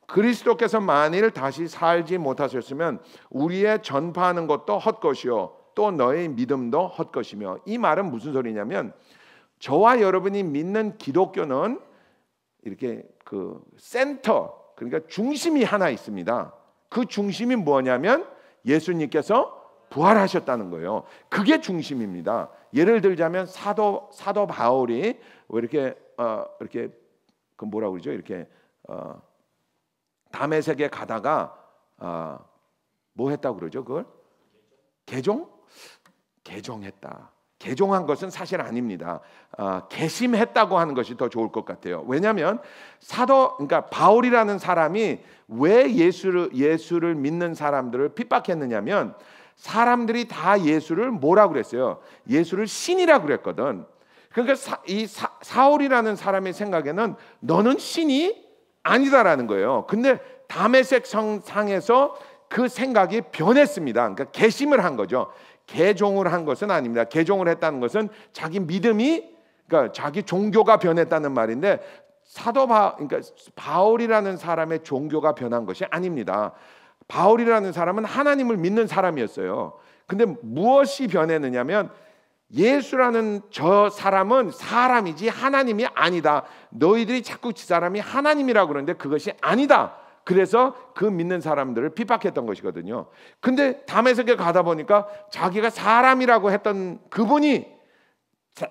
그리스도께서 만일 다시 살지 못하셨으면 우리의 전파하는 것도 헛것이요 또 너의 믿음도 헛것이며. 이 말은 무슨 소리냐면 저와 여러분이 믿는 기독교는 이렇게 그 센터 그러니까 중심이 하나 있습니다. 그 중심이 뭐냐면 예수님께서 부활하셨다는 거예요. 그게 중심입니다. 예를 들자면 사도 바울이 왜 이렇게 그 뭐라고 그러죠? 이렇게 다메섹에 가다가 뭐 했다고 그러죠? 그걸 개종했다. 개종한 것은 사실 아닙니다. 개심했다고 하는 것이 더 좋을 것 같아요. 왜냐하면 그러니까 바울이라는 사람이 왜 예수를 믿는 사람들을 핍박했느냐면 사람들이 다 예수를 뭐라고 그랬어요? 예수를 신이라고 그랬거든. 그러니까 이 사울이라는 사람의 생각에는 너는 신이 아니다라는 거예요. 근데 다메섹 성상에서 그 생각이 변했습니다. 그러니까 개심을 한 거죠. 개종을 한 것은 아닙니다. 개종을 했다는 것은 자기 믿음이 그러니까 자기 종교가 변했다는 말인데 그러니까 바울이라는 사람의 종교가 변한 것이 아닙니다. 바울이라는 사람은 하나님을 믿는 사람이었어요. 근데 무엇이 변했느냐면 예수라는 저 사람은 사람이지 하나님이 아니다. 너희들이 자꾸 그 사람이 하나님이라고 그러는데 그것이 아니다. 그래서 그 믿는 사람들을 핍박했던 것이거든요. 근데 다메섹에 가다 보니까 자기가 사람이라고 했던 그분이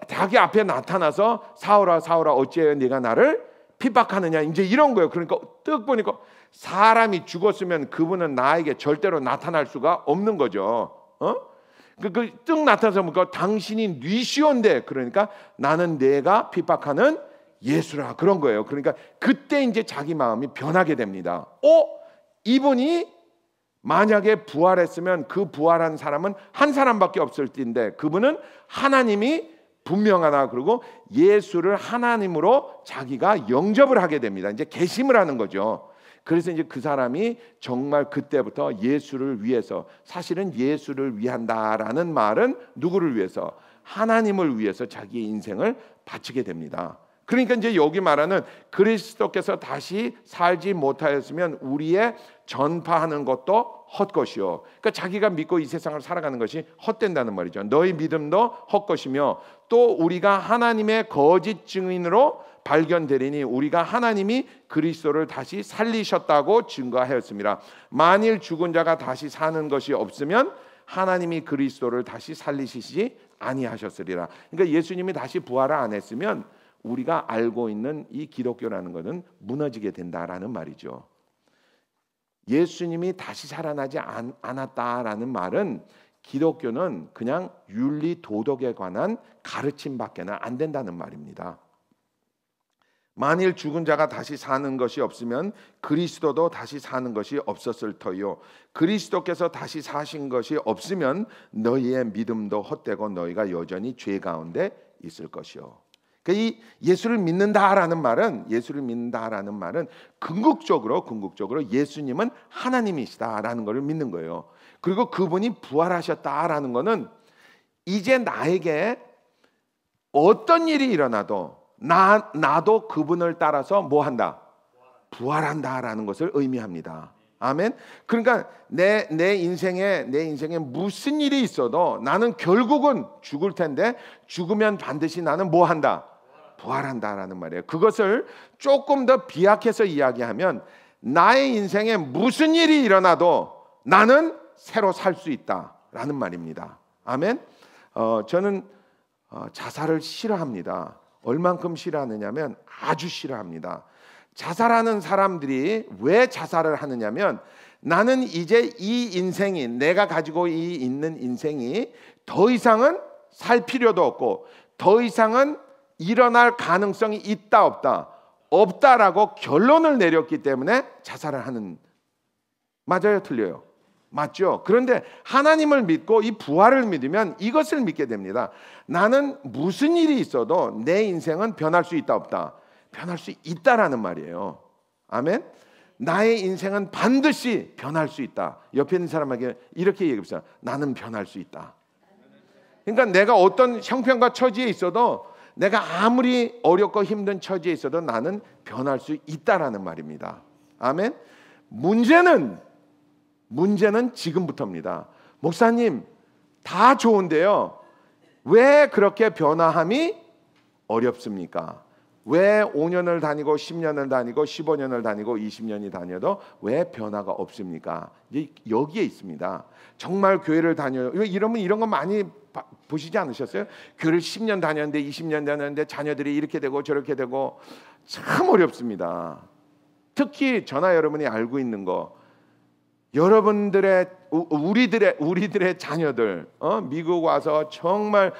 자기 앞에 나타나서 사울아 어찌하여 네가 나를 픽박하느냐 이제 이런 거예요. 그러니까 뜩 보니까 사람이 죽었으면 그분은 나에게 절대로 나타날 수가 없는 거죠. 뜩 나타나서 보니까 당신이 뉘시온데 그러니까 나는 내가 핍박하는 예수라 그런 거예요. 그러니까 그때 이제 자기 마음이 변하게 됩니다. 이분이 만약에 부활했으면 그 부활한 사람은 한 사람밖에 없을 텐데 그분은 하나님이 분명하다. 그리고 예수를 하나님으로 자기가 영접을 하게 됩니다. 이제 개심을 하는 거죠. 그래서 이제 그 사람이 정말 그때부터 예수를 위해서, 사실은 예수를 위한다라는 말은 누구를 위해서? 하나님을 위해서 자기의 인생을 바치게 됩니다. 그러니까 이제 여기 말하는 그리스도께서 다시 살지 못하였으면 우리의 전파하는 것도 헛것이요. 그러니까 자기가 믿고 이 세상을 살아가는 것이 헛된다는 말이죠. 너희 믿음도 헛것이며 또 우리가 하나님의 거짓 증인으로 발견되리니 우리가 하나님이 그리스도를 다시 살리셨다고 증거하였습니다. 만일 죽은 자가 다시 사는 것이 없으면 하나님이 그리스도를 다시 살리시지 아니하셨으리라. 그러니까 예수님이 다시 부활을 안 했으면 우리가 알고 있는 이 기독교라는 것은 무너지게 된다라는 말이죠. 예수님이 다시 살아나지 않았다라는 말은 기독교는 그냥 윤리 도덕에 관한 가르침밖에는 안 된다는 말입니다. 만일 죽은 자가 다시 사는 것이 없으면 그리스도도 다시 사는 것이 없었을 터요. 그리스도께서 다시 사신 것이 없으면 너희의 믿음도 헛되고 너희가 여전히 죄 가운데 있을 것이요. 그러니까 이 예수를 믿는다라는 말은 궁극적으로 예수님은 하나님이시다라는 것을 믿는 거예요. 그리고 그분이 부활하셨다라는 것은 이제 나에게 어떤 일이 일어나도 나도 그분을 따라서 뭐 한다? 부활한다라는 것을 의미합니다. 아멘. 그러니까 내 인생에 무슨 일이 있어도 나는 결국은 죽을 텐데 죽으면 반드시 나는 뭐 한다? 부활한다라는 말이에요. 그것을 조금 더 비약해서 이야기하면 나의 인생에 무슨 일이 일어나도 나는 새로 살 수 있다라는 말입니다. 아멘. 저는 자살을 싫어합니다. 얼만큼 싫어하느냐면 아주 싫어합니다. 자살하는 사람들이 왜 자살을 하느냐면 나는 이제 이 인생이, 내가 가지고 있는 인생이 더 이상은 살 필요도 없고 더 이상은 일어날 가능성이 있다 없다라고 결론을 내렸기 때문에 자살을 하는, 맞아요 틀려요? 맞죠? 그런데 하나님을 믿고 이 부활을 믿으면 이것을 믿게 됩니다. 나는 무슨 일이 있어도 내 인생은 변할 수 있다 없다? 변할 수 있다라는 말이에요. 아멘. 나의 인생은 반드시 변할 수 있다. 옆에 있는 사람에게 이렇게 얘기해보세요. 나는 변할 수 있다. 그러니까 내가 어떤 형편과 처지에 있어도, 내가 아무리 어렵고 힘든 처지에 있어도 나는 변할 수 있다라는 말입니다. 아멘. 문제는 지금부터입니다. 목사님 다 좋은데요, 왜 그렇게 변화함이 어렵습니까? 왜 5년을 다니고 10년을 다니고 15년을 다니고 20년이 다녀도 왜 변화가 없습니까? 여기에 있습니다. 정말 교회를 다녀요. 이러면 이런 거 많이 보시지 않으셨어요? 교회를 10년 다녔는데 20년 다녔는데 자녀들이 이렇게 되고 저렇게 되고 참 어렵습니다. 특히 저나 여러분이 알고 있는 거, 여러분들의 우리들의 자녀들 미국 와서 정말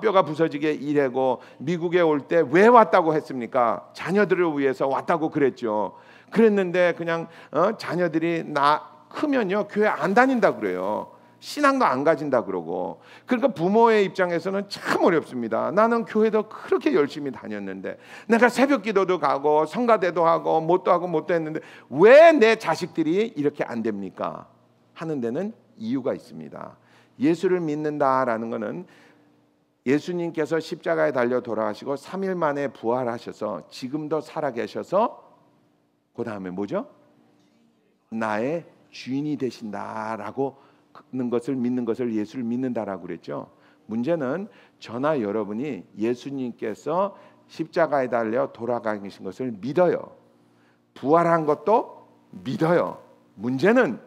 뼈가 부서지게 일하고 미국에 올 때 왜 왔다고 했습니까? 자녀들을 위해서 왔다고 그랬죠. 그랬는데 그냥 자녀들이 크면요 교회 안 다닌다 그래요. 신앙도 안 가진다 그러고. 그러니까 부모의 입장에서는 참 어렵습니다. 나는 교회도 그렇게 열심히 다녔는데, 내가 새벽 기도도 가고 성가대도 하고 뭣도 하고 뭣도 했는데 왜 내 자식들이 이렇게 안 됩니까? 하는 데는 이유가 있습니다. 예수를 믿는다라는 것은 예수님께서 십자가에 달려 돌아가시고 3일 만에 부활하셔서 지금도 살아계셔서 그 다음에 뭐죠? 나의 주인이 되신다라고 는 것을 믿는 것을 예수를 믿는다라고 그랬죠. 문제는 저나 여러분이 예수님께서 십자가에 달려 돌아가신 것을 믿어요. 부활한 것도 믿어요. 문제는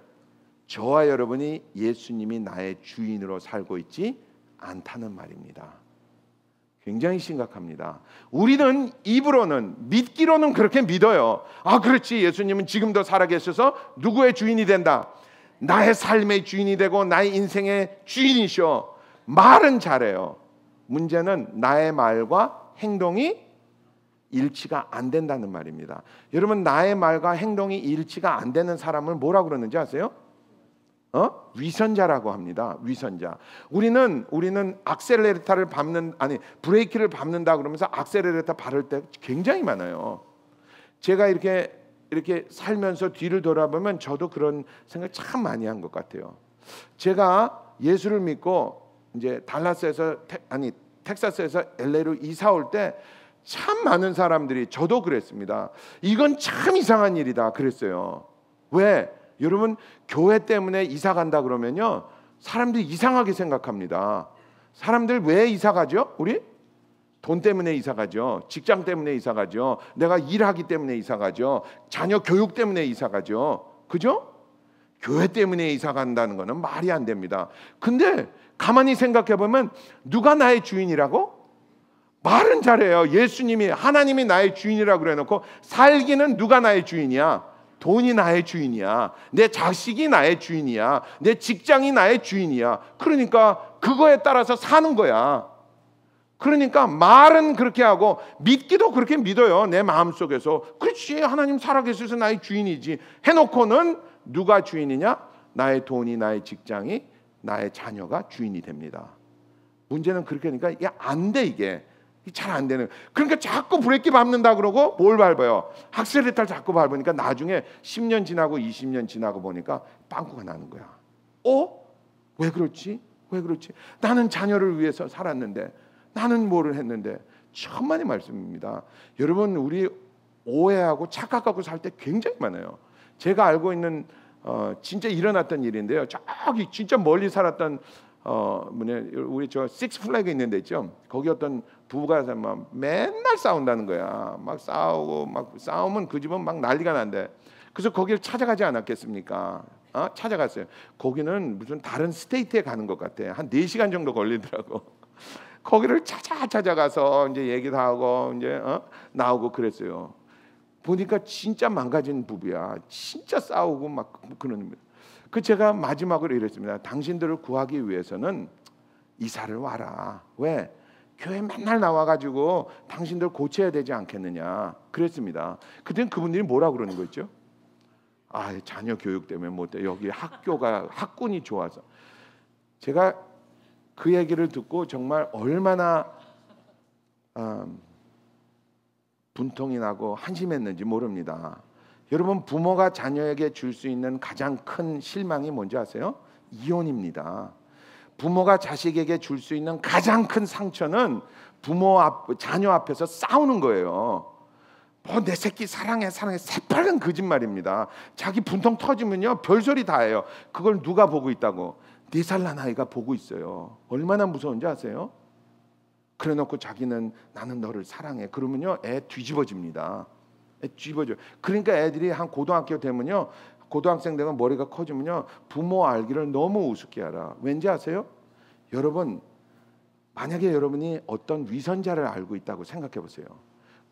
저와 여러분이 예수님이 나의 주인으로 살고 있지 않다는 말입니다. 굉장히 심각합니다. 우리는 입으로는, 믿기로는 그렇게 믿어요. 아 그렇지, 예수님은 지금도 살아계셔서 누구의 주인이 된다, 나의 삶의 주인이 되고 나의 인생의 주인이셔. 말은 잘해요. 문제는 나의 말과 행동이 일치가 안 된다는 말입니다. 여러분, 나의 말과 행동이 일치가 안 되는 사람을 뭐라고 그러는지 아세요? 위선자라고 합니다. 위선자. 우리는 악셀레레타를 브레이크를 밟는다 그러면서 악셀레레타 밟을 때 굉장히 많아요. 제가 이렇게 살면서 뒤를 돌아보면 저도 그런 생각 참 많이 한 것 같아요. 제가 예수를 믿고 이제 텍사스에서 LA로 이사 올 때 참 많은 사람들이, 저도 그랬습니다. 이건 참 이상한 일이다 그랬어요. 왜? 여러분, 교회 때문에 이사 간다 그러면요, 사람들이 이상하게 생각합니다. 사람들 왜 이사 가죠? 우리? 돈 때문에 이사 가죠. 직장 때문에 이사 가죠. 내가 일하기 때문에 이사 가죠. 자녀 교육 때문에 이사 가죠. 그죠? 교회 때문에 이사 간다는 거는 말이 안 됩니다. 근데 가만히 생각해 보면 누가 나의 주인이라고? 말은 잘해요. 예수님이, 하나님이 나의 주인이라고 그래놓고 살기는 누가 나의 주인이야? 돈이 나의 주인이야. 내 자식이 나의 주인이야. 내 직장이 나의 주인이야. 그러니까 그거에 따라서 사는 거야. 그러니까 말은 그렇게 하고 믿기도 그렇게 믿어요. 내 마음속에서. 그렇지, 하나님 살아계셔서 나의 주인이지 해놓고는 누가 주인이냐? 나의 돈이, 나의 직장이, 나의 자녀가 주인이 됩니다. 문제는 그렇게 하니까 이게 안 돼. 이게 잘 안 되는. 그러니까 자꾸 브레이크 밟는다 그러고 뭘 밟아요? 악셀레터를 자꾸 밟으니까 나중에 10년 지나고 20년 지나고 보니까 빵꾸가 나는 거야. 왜 그렇지? 왜 그렇지? 나는 자녀를 위해서 살았는데, 나는 뭐를 했는데. 천만의 말씀입니다. 여러분, 우리 오해하고 착각하고 살 때 굉장히 많아요. 제가 알고 있는 진짜 일어났던 일인데요. 저기 진짜 멀리 살았던 우리 저 식스 플래그 있는 데 있죠. 거기 어떤 부부가 막 맨날 싸운다는 거야. 막 싸우고, 막 싸우면 그 집은 막 난리가 난대. 그래서 거기를 찾아가지 않았겠습니까? 찾아갔어요. 거기는 무슨 다른 스테이트에 가는 것 같아. 한 4시간 정도 걸리더라고. 거기를 찾아가서 이제 얘기도 하고 이제 나오고 그랬어요. 보니까 진짜 망가진 부부야. 진짜 싸우고 막 그런. 제가 마지막으로 이랬습니다. 당신들을 구하기 위해서는 이사를 와라. 왜? 교회 맨날 나와가지고 당신들 고쳐야 되지 않겠느냐 그랬습니다. 그때는 그분들이 뭐라 그러는 거 있죠? 자녀 교육 때문에 못돼. 여기 학군이 좋아서. 제가 그 얘기를 듣고 정말 얼마나 분통이 나고 한심했는지 모릅니다. 여러분, 부모가 자녀에게 줄 수 있는 가장 큰 실망이 뭔지 아세요? 이혼입니다. 부모가 자식에게 줄 수 있는 가장 큰 상처는 자녀 앞에서 싸우는 거예요. 내 새끼 사랑해 새빨간 거짓말입니다. 자기 분통 터지면요 별소리 다 해요. 그걸 누가 보고 있다고? 4살 난 아이가 보고 있어요. 얼마나 무서운지 아세요? 그래놓고 자기는 나는 너를 사랑해. 그러면요 애 뒤집어집니다. 뒤집어져. 그러니까 애들이 한 고등학교 되면요, 고등학생 되면 머리가 커지면요 부모 알기를 너무 우습게 알아. 왠지 아세요? 여러분, 만약에 여러분이 어떤 위선자를 알고 있다고 생각해 보세요.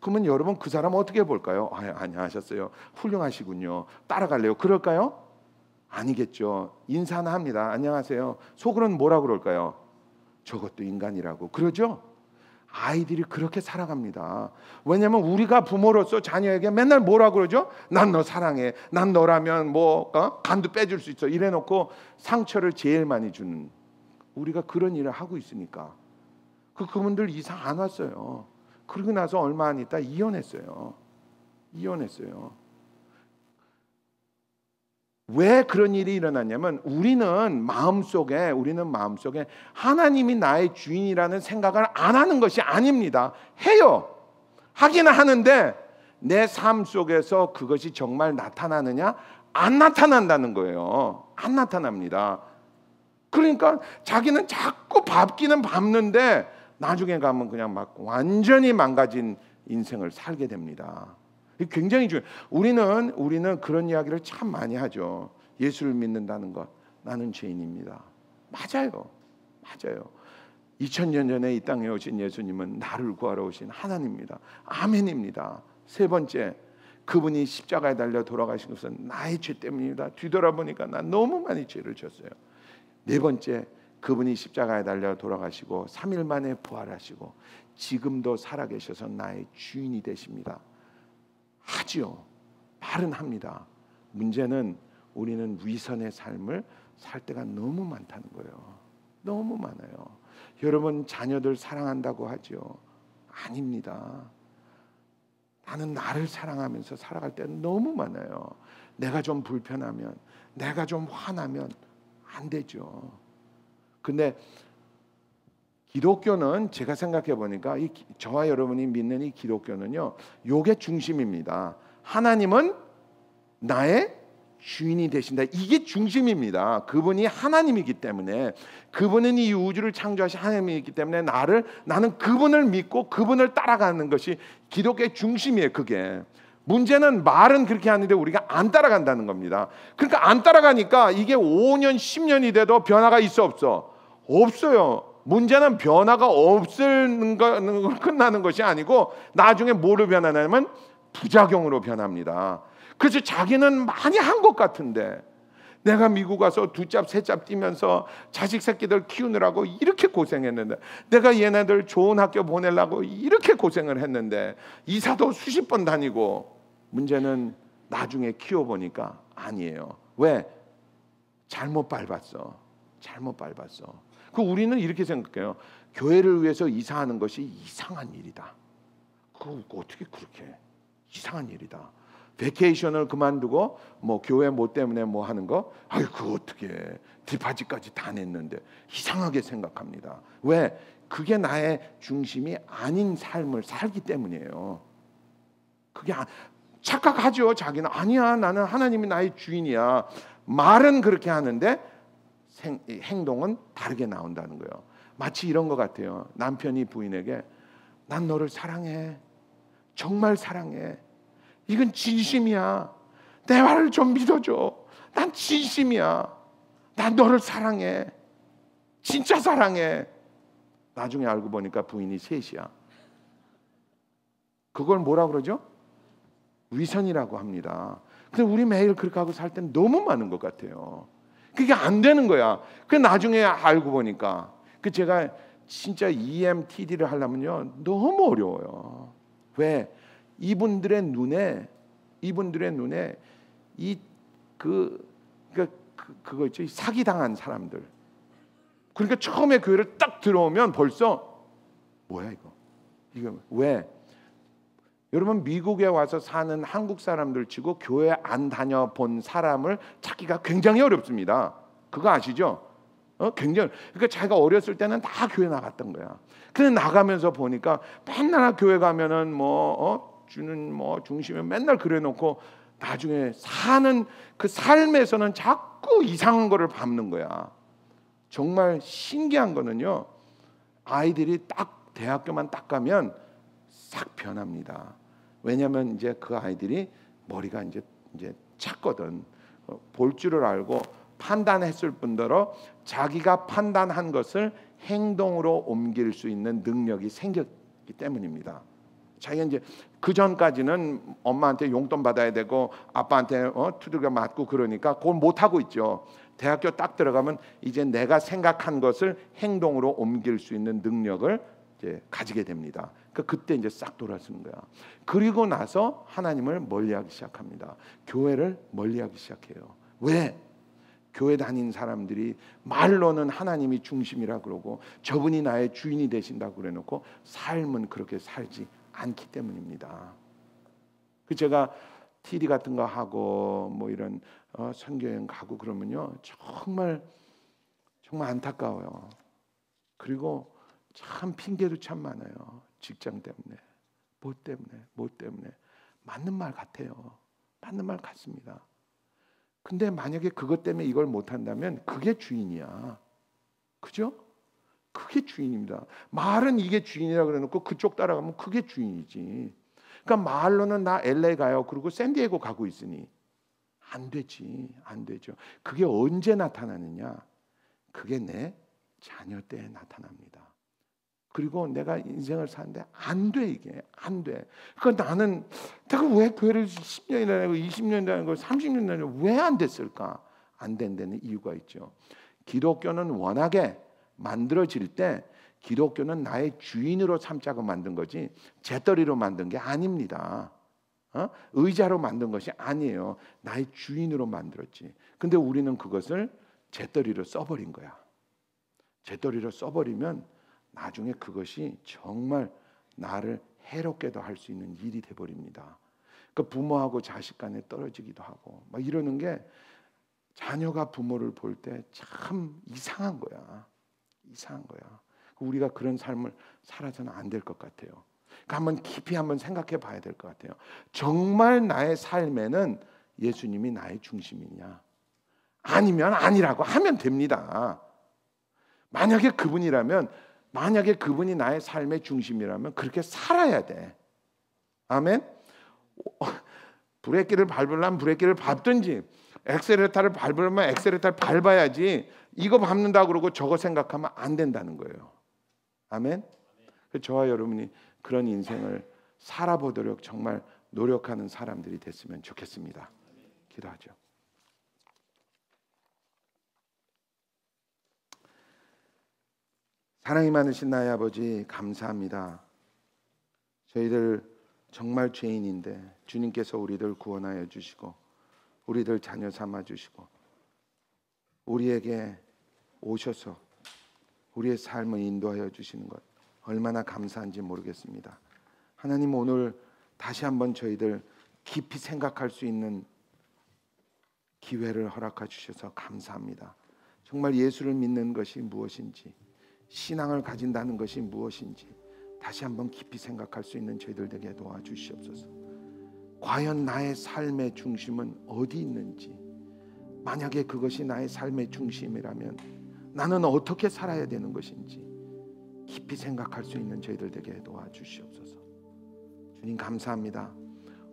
그러면 여러분 그 사람 어떻게 볼까요? 안녕하셨어요. 훌륭하시군요. 따라갈래요? 그럴까요? 아니겠죠. 인사나 합니다. 안녕하세요. 속으로는 뭐라 그럴까요? 저것도 인간이라고. 그러죠? 아이들이 그렇게 살아갑니다. 왜냐하면 우리가 부모로서 자녀에게 맨날 뭐라 그러죠? 난 너 사랑해. 난 너라면 간도 빼줄 수 있어. 이래놓고 상처를 제일 많이 주는, 우리가 그런 일을 하고 있으니까. 그분들 이사 안 왔어요. 그러고 나서 얼마 안 있다 이혼했어요. 왜 그런 일이 일어났냐면 우리는 마음속에 하나님이 나의 주인이라는 생각을 안 하는 것이 아닙니다. 해요. 하기는 하는데 내 삶 속에서 그것이 정말 나타나느냐? 안 나타난다는 거예요. 안 나타납니다. 그러니까 자기는 자꾸 밟기는 밟는데 나중에 가면 그냥 막 완전히 망가진 인생을 살게 됩니다. 굉장히 중요해요. 우리는 그런 이야기를 참 많이 하죠. 예수를 믿는다는 것, 나는 죄인입니다. 맞아요. 2000년 전에 이 땅에 오신 예수님은 나를 구하러 오신 하나님입니다. 아멘입니다. 세 번째, 그분이 십자가에 달려 돌아가신 것은 나의 죄 때문입니다. 뒤돌아보니까 난 너무 많이 죄를 졌어요. 네 번째, 그분이 십자가에 달려 돌아가시고 3일 만에 부활하시고 지금도 살아계셔서 나의 주인이 되십니다. 하지요. 말은 합니다. 문제는 우리는 위선의 삶을 살 때가 너무 많다는 거예요. 너무 많아요. 여러분 자녀들 사랑한다고 하죠. 아닙니다. 나는 나를 사랑하면서 살아갈 때는 너무 많아요. 내가 좀 불편하면, 내가 좀 화나면 안 되죠. 근데 기독교는 제가 생각해 보니까 저와 여러분이 믿는 이 기독교는요, 요게 중심입니다. 하나님은 나의 주인이 되신다. 이게 중심입니다. 그분이 하나님이기 때문에, 그분은 이 우주를 창조하신 하나님이기 때문에 나는 그분을 믿고 그분을 따라가는 것이 기독교의 중심이에요. 그게 문제는 말은 그렇게 하는데 우리가 안 따라간다는 겁니다. 그러니까 안 따라가니까 이게 5년 10년이 돼도 변화가 있어 없어? 없어요. 문제는 변화가 없는 거 끝나는 것이 아니고 나중에 뭐로 변하냐면 부작용으로 변합니다. 그래서 자기는 많이 한 것 같은데, 내가 미국 가서 2짭 3짭 뛰면서 자식 새끼들 키우느라고 이렇게 고생했는데, 내가 얘네들 좋은 학교 보내려고 이렇게 고생을 했는데, 이사도 수십 번 다니고, 문제는 나중에 키워보니까 아니에요. 왜? 잘못 밟았어. 그 우리는 이렇게 생각해요. 교회를 위해서 이사하는 것이 이상한 일이다. 그거 어떻게 그렇게 이상한 일이다. 베케이션을 그만두고 뭐 교회 뭐 때문에 뭐 하는 거, 그거 어떻게 뒷바지까지 다 냈는데, 이상하게 생각합니다. 왜? 그게 나의 중심이 아닌 삶을 살기 때문이에요. 그게 착각하죠. 자기는 아니야, 나는 하나님이 나의 주인이야. 말은 그렇게 하는데 행동은 다르게 나온다는 거예요. 마치 이런 것 같아요. 남편이 부인에게 난 너를 사랑해, 정말 사랑해, 이건 진심이야, 내 말을 좀 믿어줘, 난 진심이야, 난 너를 사랑해, 진짜 사랑해. 나중에 알고 보니까 부인이 셋이야. 그걸 뭐라 그러죠? 위선이라고 합니다. 근데 우리 매일 그렇게 하고 살 때는 너무 많은 것 같아요. 그게 안 되는 거야. 그 나중에 알고 보니까 제가 진짜 EMTD를 하려면요 너무 어려워요. 왜? 이분들의 눈에 그거 있죠, 사기 당한 사람들. 그러니까 처음에 교회를 딱 들어오면 벌써 뭐야 이거 왜? 여러분 미국에 와서 사는 한국 사람들 치고 교회 안 다녀본 사람을 찾기가 굉장히 어렵습니다. 그거 아시죠? 굉장히. 그러니까 자기가 어렸을 때는 다 교회 나갔던 거야. 근데 나가면서 보니까 맨날 교회 가면은 주는 중심에 맨날 그래놓고 나중에 사는 그 삶에서는 자꾸 이상한 거를 밟는 거야. 정말 신기한 거는요, 아이들이 딱 대학교만 딱 가면 싹 변합니다. 왜냐하면 이제 그 아이들이 머리가 이제 찼거든. 볼 줄을 알고 판단했을 뿐더러 자기가 판단한 것을 행동으로 옮길 수 있는 능력이 생겼기 때문입니다. 자기가 이제 그 전까지는 엄마한테 용돈 받아야 되고 아빠한테 두들겨 맞고 그러니까 그걸 못 하고 있죠. 대학교 딱 들어가면 이제 내가 생각한 것을 행동으로 옮길 수 있는 능력을 이제 가지게 됩니다. 그때 이제 싹 돌아서는 거야. 그리고 나서 하나님을 멀리하기 시작합니다. 교회를 멀리하기 시작해요. 왜? 교회 다닌 사람들이 말로는 하나님이 중심이라 그러고 저분이 나의 주인이 되신다고 그래놓고 삶은 그렇게 살지 않기 때문입니다. 제가 TD 같은 거 하고 뭐 이런 선교여행 가고 그러면요 정말 안타까워요. 그리고 참 핑계도 참 많아요. 직장 때문에, 뭐 때문에 맞는 말 같아요. 맞는 말 같습니다. 근데 만약에 그것 때문에 이걸 못한다면 그게 주인이야. 그죠? 그게 주인입니다. 말은 이게 주인이라 그래놓고 그쪽 따라가면 그게 주인이지. 그러니까 말로는 나 LA 가요. 그리고 샌디에고 가고 있으니 안 되지. 안 되죠. 그게 언제 나타나느냐? 그게 내 자녀 때에 나타납니다. 그리고 내가 인생을 사는데 안 돼, 이게 안 돼. 그러니까 내가 왜 교회를 10년이나 다니고 20년 다니고 30년 다니고 왜 안 됐을까? 안 된 데는 이유가 있죠. 기독교는 워낙에 만들어질 때 기독교는 나의 주인으로 삼자고 만든 거지 재떨이로 만든 게 아닙니다. 의자로 만든 것이 아니에요. 나의 주인으로 만들었지. 근데 우리는 그것을 재떨이로 써버린 거야. 재떨이로 써버리면 나중에 그것이 정말 나를 해롭게도 할 수 있는 일이 돼버립니다. 그 부모하고 자식 간에 떨어지기도 하고 막 이러는 게 자녀가 부모를 볼 때 참 이상한 거야. 이상한 거야. 우리가 그런 삶을 살아서는 안 될 것 같아요. 그러니까 한번 깊이 한번 생각해 봐야 될 것 같아요. 정말 나의 삶에는 예수님이 나의 중심이냐? 아니면 아니라고 하면 됩니다. 만약에 그분이 나의 삶의 중심이라면 그렇게 살아야 돼. 아멘. 브레이크를 밟으려면 브레이크를 밟든지 엑셀레터를 밟으려면 엑셀레터를 밟아야지 이거 밟는다 그러고 저거 생각하면 안 된다는 거예요. 아멘. 저와 여러분이 그런 인생을 살아보도록 정말 노력하는 사람들이 됐으면 좋겠습니다. 기도하죠. 사랑이 많으신 나의 아버지, 감사합니다. 저희들 정말 죄인인데 주님께서 우리들 구원하여 주시고 우리들 자녀 삼아 주시고 우리에게 오셔서 우리의 삶을 인도하여 주시는 것 얼마나 감사한지 모르겠습니다. 하나님, 오늘 다시 한번 저희들 깊이 생각할 수 있는 기회를 허락해 주셔서 감사합니다. 정말 예수를 믿는 것이 무엇인지, 신앙을 가진다는 것이 무엇인지 다시 한번 깊이 생각할 수 있는 저희들 되게 도와주시옵소서. 과연 나의 삶의 중심은 어디 있는지, 만약에 그것이 나의 삶의 중심이라면 나는 어떻게 살아야 되는 것인지 깊이 생각할 수 있는 저희들 되게 도와주시옵소서. 주님 감사합니다.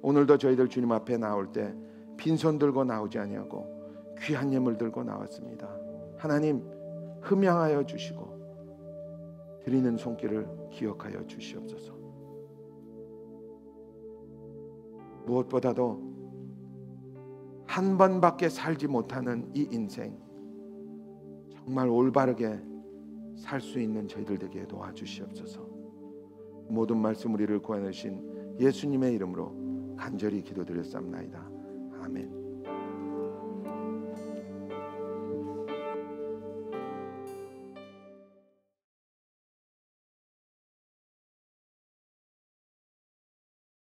오늘도 저희들 주님 앞에 나올 때 빈손 들고 나오지 아니하고 귀한 예물 들고 나왔습니다. 하나님, 흠양하여 주시고 드리는 손길을 기억하여 주시옵소서. 무엇보다도 한 번밖에 살지 못하는 이 인생 정말 올바르게 살 수 있는 저희들 되게 도와주시옵소서. 모든 말씀 우리를 구원하신 예수님의 이름으로 간절히 기도드렸사옵나이다. 아멘.